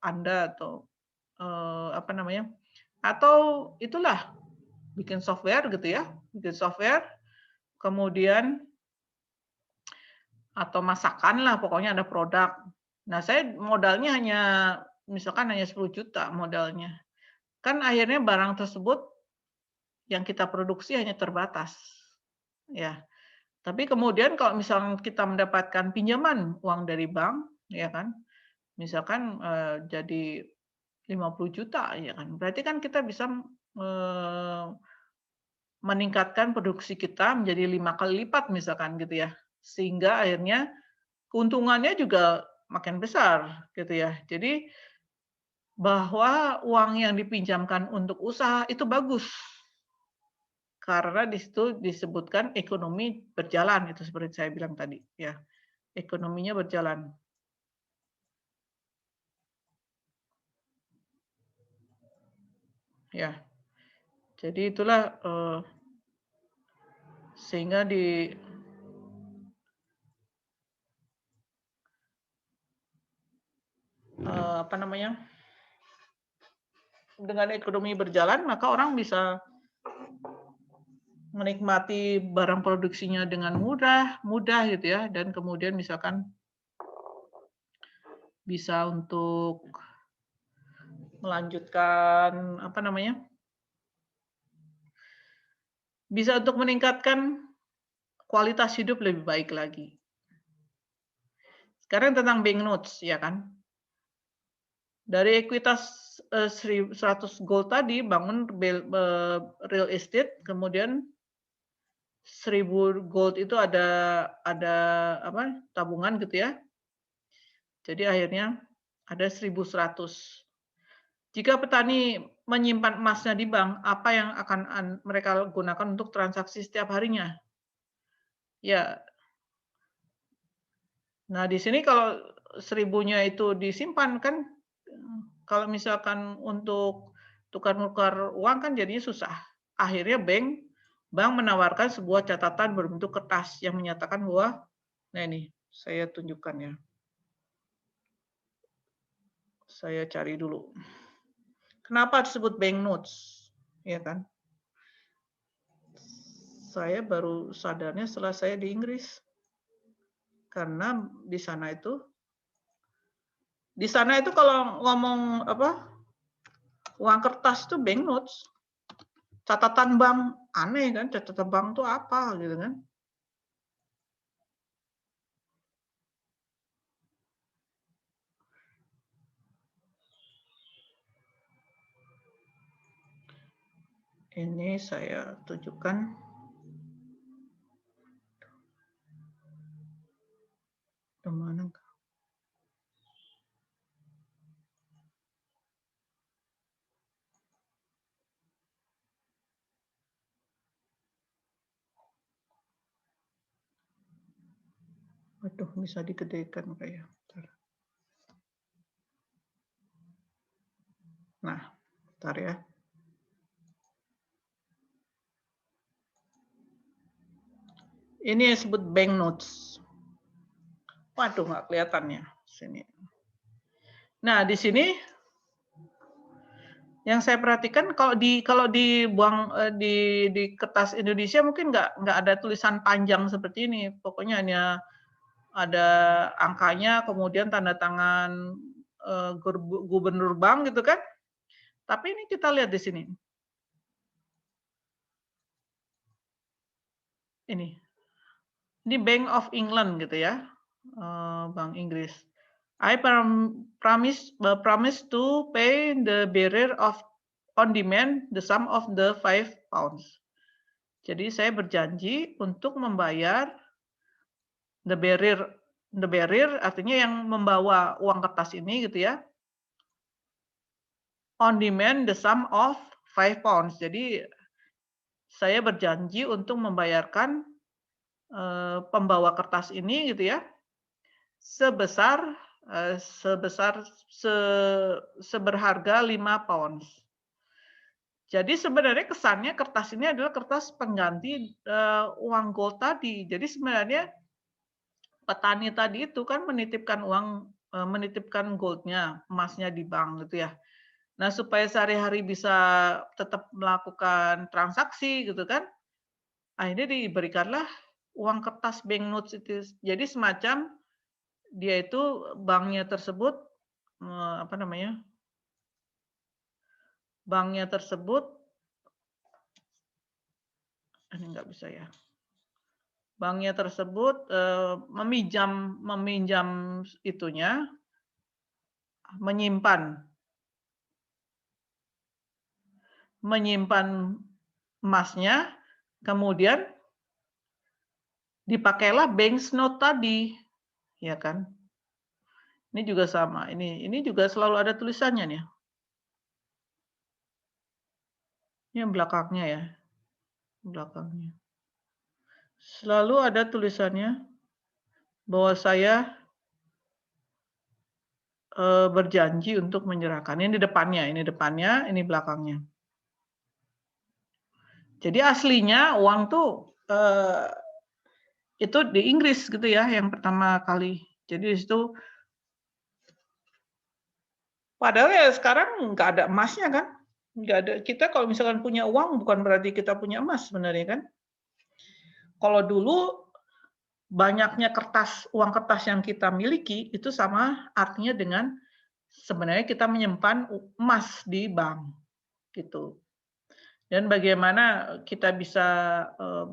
S1: Anda atau apa namanya, atau itulah bikin software gitu ya, bikin software, kemudian atau masakan lah, pokoknya ada produk. Nah, saya modalnya misalkan hanya 10 juta modalnya. Kan akhirnya barang tersebut yang kita produksi hanya terbatas. Ya. Tapi kemudian kalau misalnya kita mendapatkan pinjaman uang dari bank, ya kan, misalkan jadi 50 juta ya kan. Berarti kan kita bisa meningkatkan produksi kita menjadi 5 kali lipat misalkan gitu ya. Sehingga akhirnya keuntungannya juga makin besar gitu ya. Jadi bahwa uang yang dipinjamkan untuk usaha itu bagus. Karena di situ disebutkan ekonomi berjalan, itu seperti saya bilang tadi ya. Ekonominya berjalan. Ya. Jadi itulah sehingga di apa namanya? Dengan ekonomi berjalan, maka orang bisa menikmati barang produksinya dengan mudah gitu ya, dan kemudian misalkan bisa untuk melanjutkan apa namanya? Bisa untuk meningkatkan kualitas hidup lebih baik lagi. Sekarang tentang banknotes ya kan. Dari ekuitas 100 gold tadi bangun real estate, kemudian 1000 gold itu ada apa tabungan gitu ya. Jadi akhirnya ada 1100. Jika petani menyimpan emasnya di bank, apa yang akan mereka gunakan untuk transaksi setiap harinya? Ya. Nah, di sini kalau 1000-nya itu disimpan kan, kalau misalkan untuk tukar-nukar uang kan jadinya susah. Akhirnya bank menawarkan sebuah catatan berbentuk kertas yang menyatakan bahwa, nah ini saya tunjukkan ya. Saya cari dulu. Kenapa disebut banknotes? Ya kan? Saya baru sadarnya setelah saya di Inggris. Karena di sana itu kalau ngomong apa? Uang kertas itu banknotes. Catatan bank, aneh kan? Catatan bank itu apa gitu kan? Ini saya tunjukkan. Kemana? Waduh, bisa digedekan kayak. Nah, bentar ya. Ini yang disebut banknotes. Waduh, nggak kelihatan ya sini. Nah, di sini yang saya perhatikan kalau dibuang di kertas Indonesia mungkin nggak ada tulisan panjang seperti ini. Pokoknya hanya ada angkanya, kemudian tanda tangan gubernur bank gitu kan. Tapi ini kita lihat di sini. Ini Bank of England gitu ya, Bank Inggris. I promise to pay the bearer on demand the sum of the £5. Jadi saya berjanji untuk membayar the bearer artinya yang membawa uang kertas ini gitu ya. On demand the sum of £5. Jadi saya berjanji untuk membayarkan pembawa kertas ini gitu ya seberharga £5. Jadi sebenarnya kesannya kertas ini adalah kertas pengganti uang gold tadi. Jadi sebenarnya petani tadi itu kan menitipkan goldnya, emasnya di bank gitu ya. Nah, supaya sehari-hari bisa tetap melakukan transaksi gitu kan, akhirnya diberikanlah uang kertas banknotes itu. Jadi semacam dia itu banknya tersebut apa namanya? Banknya tersebut ini nggak bisa ya. Banknya tersebut meminjam itunya menyimpan emasnya, kemudian dipakailah banknote tadi, ya kan? Ini juga sama. Ini juga selalu ada tulisannya nih. Ini yang belakangnya ya, belakangnya. Selalu ada tulisannya bahwa saya berjanji untuk menyerahkan. Ini depannya, ini belakangnya. Jadi aslinya uang tuh itu di Inggris gitu ya, yang pertama kali. Jadi di situ, padahal ya sekarang nggak ada emasnya kan, nggak ada. Kita kalau misalkan punya uang bukan berarti kita punya emas sebenarnya kan. Kalau dulu banyaknya uang kertas yang kita miliki itu sama artinya dengan sebenarnya kita menyimpan emas di bank gitu. Dan bagaimana kita bisa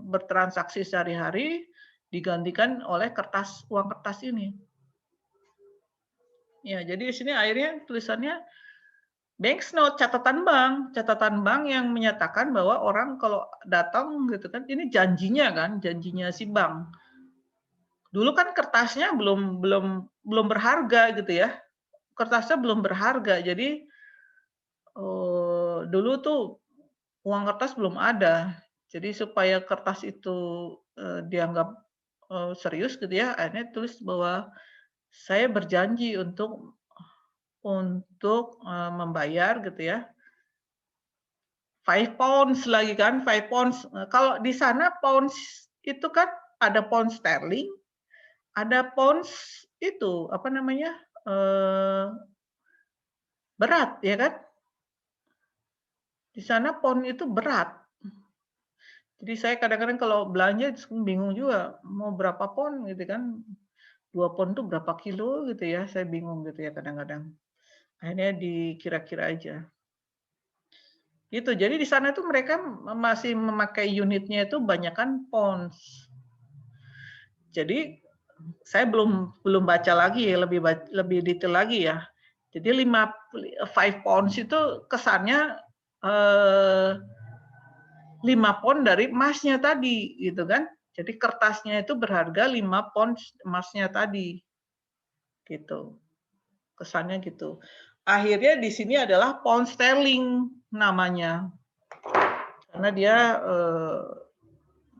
S1: bertransaksi sehari-hari digantikan oleh uang kertas ini. Ya, jadi di sini akhirnya tulisannya banknote, catatan bank yang menyatakan bahwa orang kalau datang gitu kan, ini janjinya si bank. Dulu kan kertasnya belum berharga gitu ya. Kertasnya belum berharga. Jadi dulu tuh uang kertas belum ada. Jadi supaya kertas itu dianggap serius gitu ya, akhirnya tulis bahwa saya berjanji untuk membayar gitu ya. 5 pounds lagi kan, 5 pounds. Kalau di sana pounds itu kan ada pound sterling, ada pounds itu apa namanya berat ya kan? Di sana pound itu berat. Jadi saya kadang-kadang kalau belanja bingung juga mau berapa pound gitu kan? 2 pound itu berapa kilo gitu ya? Saya bingung gitu ya kadang-kadang. Akhirnya dikira-kira aja. Gitu. Jadi di sana tuh mereka masih memakai unitnya itu banyakkan pounds. Jadi saya belum baca lagi ya, lebih detail lagi ya. Jadi 5 pounds itu kesannya 5 pound dari emasnya tadi gitu kan. Jadi kertasnya itu berharga 5 pound emasnya tadi. Gitu. Kesannya gitu. Akhirnya di sini adalah pound sterling namanya. Karena dia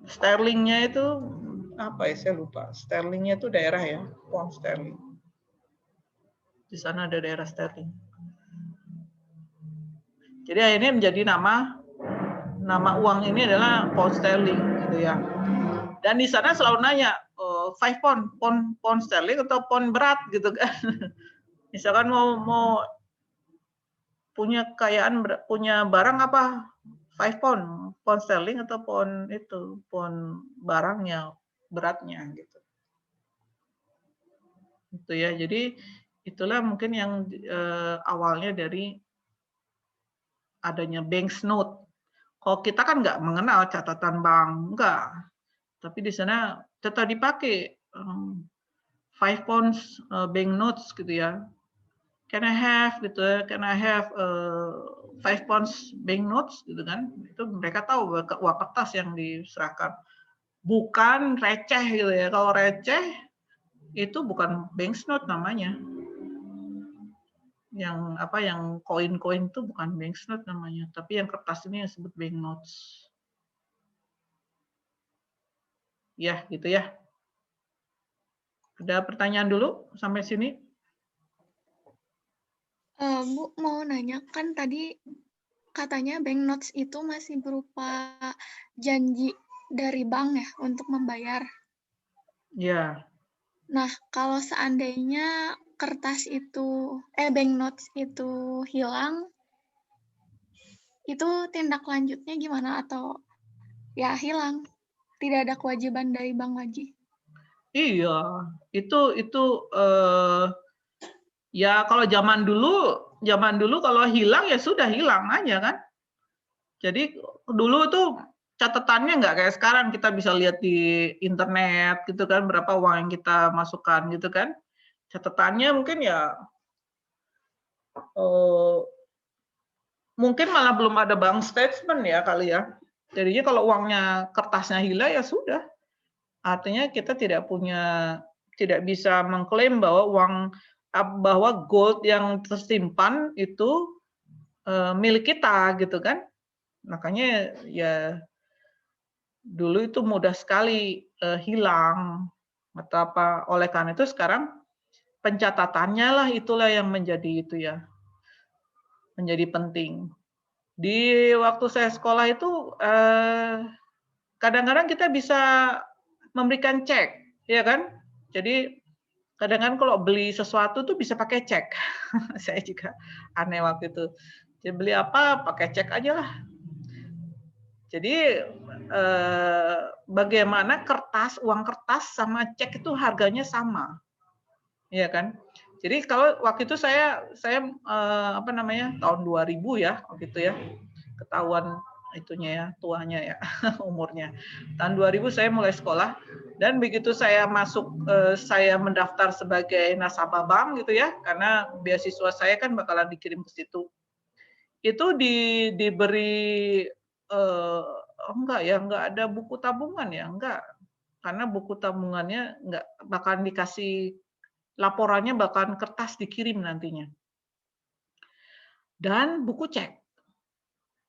S1: sterlingnya itu apa ya, saya lupa. Sterlingnya itu daerah ya, pound sterling. Di sana ada daerah sterling. Jadi akhirnya menjadi nama uang ini adalah pound sterling gitu ya. Dan di sana selalu nanya 5 pound sterling atau pound berat gitu kan. Misalkan mau punya kekayaan, punya barang apa, 5 pound sterling atau pound barangnya, beratnya gitu. Itu ya. Jadi itulah mungkin yang awalnya dari adanya banknote. Kalau kita kan nggak mengenal catatan bank, enggak. Tapi di sana tetap dipakai 5 pounds banknotes gitu ya. Can I have gitu ya? Can I have 5 pounds banknotes gitu kan? Itu mereka tahu uang kertas yang diserahkan. Bukan receh gitu ya. Kalau receh itu bukan banknote namanya. Yang koin-koin itu bukan banknote namanya, tapi yang kertas ini yang disebut banknotes. Ya, gitu ya. Ada pertanyaan dulu sampai sini?
S7: Bu, mau nanya, kan tadi katanya banknotes itu masih berupa janji dari bank ya untuk membayar.
S1: Ya.
S7: Nah, kalau seandainya banknotes itu hilang, itu tindak lanjutnya gimana? Atau ya hilang, tidak ada kewajiban dari bank lagi?
S1: Iya, itu ya kalau zaman dulu kalau hilang ya sudah hilang aja kan. Jadi dulu tuh catatannya nggak kayak sekarang, kita bisa lihat di internet gitu kan berapa uang yang kita masukkan gitu kan. Catatannya mungkin ya mungkin malah belum ada bank statement ya kali ya. Jadinya kalau uangnya kertasnya hilang ya sudah. Artinya kita tidak bisa mengklaim bahwa gold yang tersimpan itu milik kita gitu kan. Makanya ya dulu itu mudah sekali hilang atau apa. Oleh karena itu sekarang pencatatannya lah itulah yang menjadi itu ya, menjadi penting. Di waktu saya sekolah itu kadang-kadang kita bisa memberikan cek, ya kan? Jadi kadang-kadang kalau beli sesuatu tuh bisa pakai cek. Saya juga aneh waktu itu. Jadi beli apa pakai cek aja lah. Jadi bagaimana uang kertas sama cek itu harganya sama, ya kan? Jadi kalau waktu itu saya tahun 2000 ya, waktu itu ya, ketahuan itunya ya, tuanya ya, umurnya. Tahun 2000 saya mulai sekolah dan begitu saya saya mendaftar sebagai nasabah bank gitu ya, karena beasiswa saya kan bakalan dikirim ke situ. Itu diberi enggak ada buku tabungan ya, enggak. Karena buku tabungannya enggak bakalan dikasih, laporannya bakalan kertas dikirim nantinya. Dan buku cek.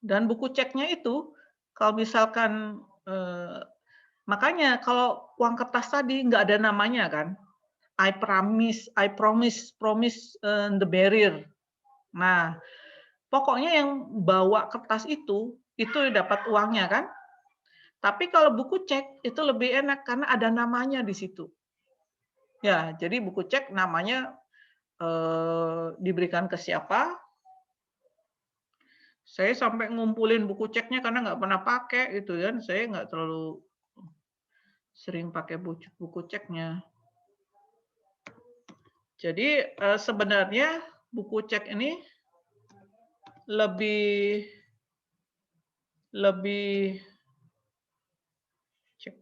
S1: Dan buku ceknya itu kalau misalkan makanya kalau uang kertas tadi nggak ada namanya kan. I promise the barrier. Nah, pokoknya yang bawa kertas itu dapat uangnya kan. Tapi kalau buku cek itu lebih enak karena ada namanya di situ. Ya, jadi buku cek namanya diberikan ke siapa. Saya sampai ngumpulin buku ceknya karena nggak pernah pakai gitu kan. Saya nggak terlalu sering pakai buku ceknya. Jadi sebenarnya buku cek ini lebih cek.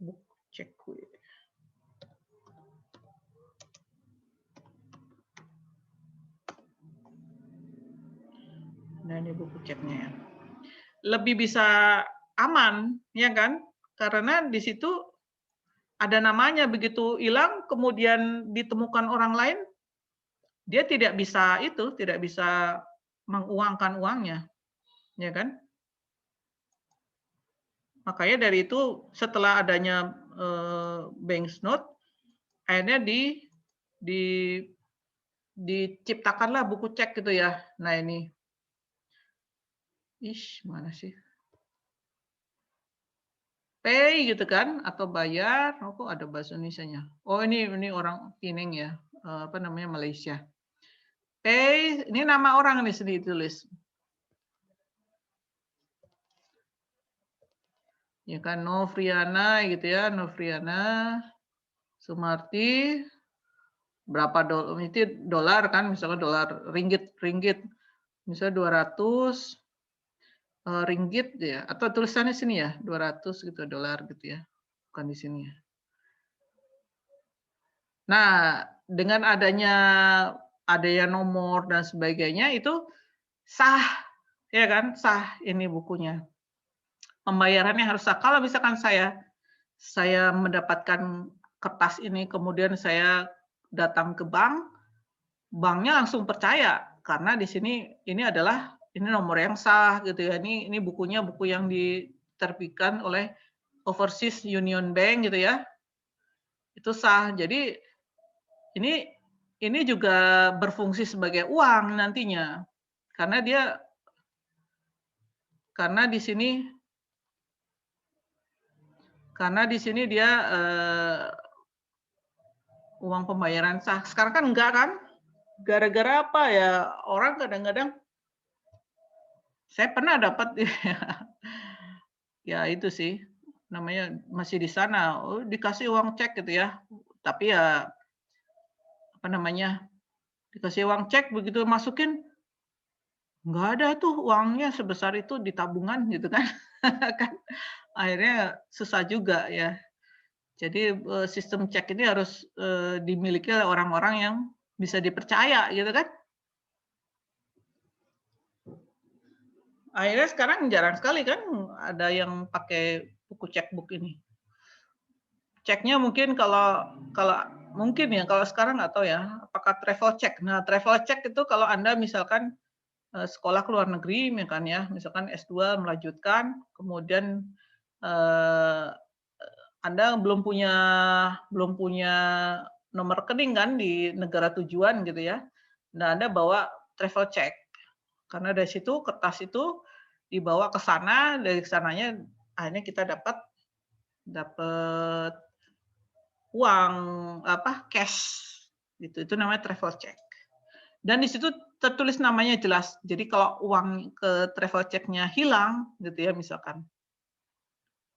S1: Nah, ini buku ceknya ya. Lebih bisa aman, ya kan? Karena di situ ada namanya, begitu hilang kemudian ditemukan orang lain, dia tidak bisa menguangkan uangnya, ya kan? Makanya dari itu setelah adanya banknote, akhirnya diciptakanlah buku cek gitu ya. Nah ini, mana sih? Pay gitu kan, atau bayar. Oh, kok ada bahasa Indonesianya? Oh ini orang Pineng ya, Malaysia. Pay, ini nama orang nih sini ditulis. Ya kan, Novriana gitu ya, Novriana Sumarti, berapa dolar, itu dolar kan, misalnya dolar, ringgit, misalnya 200 ringgit ya, atau tulisannya sini ya, 200 gitu, dolar gitu ya, bukan di sini ya. Nah, dengan adanya nomor dan sebagainya itu sah, ya kan, sah ini bukunya. Pembayarannya harus sah. Kalau misalkan saya mendapatkan kertas ini, kemudian saya datang ke bank, banknya langsung percaya karena di sini ini nomor yang sah gitu ya. Ini bukunya buku yang diterbitkan oleh Overseas Union Bank gitu ya. Itu sah. Jadi ini juga berfungsi sebagai uang nantinya. Karena di sini dia uang pembayaran sah. Sekarang kan enggak kan? Gara-gara apa ya? Orang kadang-kadang saya pernah dapat ya itu sih namanya masih di sana, dikasih uang cek gitu ya. Tapi ya dikasih uang cek begitu masukin nggak ada tuh uangnya sebesar itu di tabungan gitu kan. Kan akhirnya susah juga ya. Jadi sistem cek ini harus dimiliki oleh orang-orang yang bisa dipercaya gitu kan. Akhirnya sekarang jarang sekali kan ada yang pakai buku checkbook ini. Ceknya mungkin kalau mungkin ya, kalau sekarang nggak tahu ya, apakah travel check. Nah, travel check itu kalau Anda misalkan sekolah ke luar negeri, misalkan S2 melanjutkan, kemudian Anda belum punya nomor rekening kan di negara tujuan gitu ya. Nah, Anda bawa travel check. Karena dari situ kertas itu dibawa ke sana, dari sananya akhirnya kita dapat uang cash gitu. Itu namanya travel check. Dan di situ tertulis namanya jelas. Jadi kalau uang ke travel check-nya hilang gitu ya misalkan.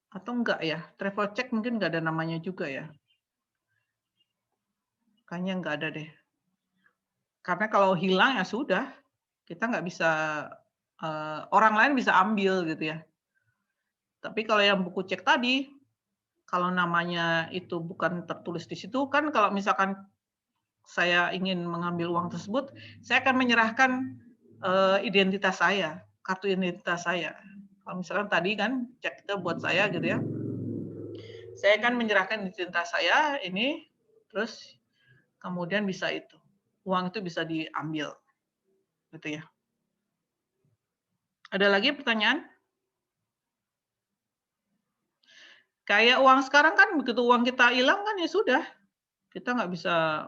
S1: Atau enggak ya? Travel check mungkin enggak ada namanya juga ya. Kayaknya enggak ada deh. Karena kalau hilang ya sudah, kita nggak bisa, orang lain bisa ambil gitu ya. Tapi kalau yang buku cek tadi, kalau namanya itu bukan tertulis di situ, kan kalau misalkan saya ingin mengambil uang tersebut, saya akan menyerahkan identitas saya, kartu identitas saya. Kalau misalkan tadi kan cek itu buat saya gitu ya, saya akan menyerahkan identitas saya ini, terus kemudian bisa itu, uang itu bisa diambil, gitu ya. Ada lagi pertanyaan? Kayak uang sekarang kan begitu uang kita hilang kan ya sudah, kita nggak bisa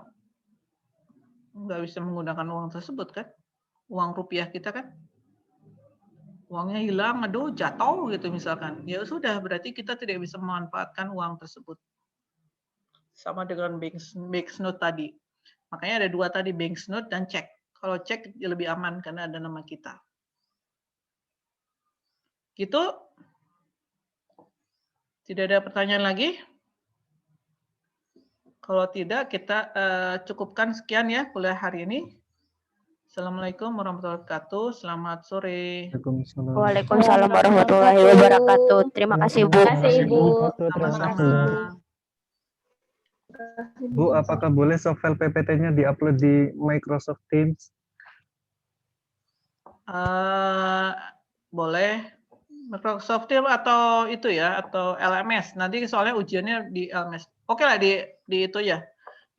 S1: menggunakan uang tersebut kan, uang rupiah kita kan, uangnya hilang, aduh jatuh gitu misalkan, ya sudah berarti kita tidak bisa memanfaatkan uang tersebut. Sama dengan banknote tadi, makanya ada dua tadi, banknote dan cek. Kalau cek lebih aman karena ada nama kita. Gitu. Tidak ada pertanyaan lagi? Kalau tidak, kita cukupkan sekian ya kuliah hari ini. Assalamualaikum warahmatullahi wabarakatuh. Selamat sore.
S4: Waalaikumsalam warahmatullahi wabarakatuh. Terima kasih, Bu.
S6: Terima kasih, Bu.
S1: Sama-sama.
S6: Bu, apakah boleh softfile PPT-nya diupload di Microsoft Teams?
S1: Boleh. Microsoft Teams atau itu ya, atau LMS. Nanti soalnya ujiannya di LMS. Oke lah di itu ya.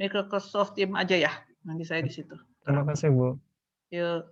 S1: Microsoft Teams aja ya. Nanti saya di situ.
S6: Terima kasih, Bu.
S1: Yuk.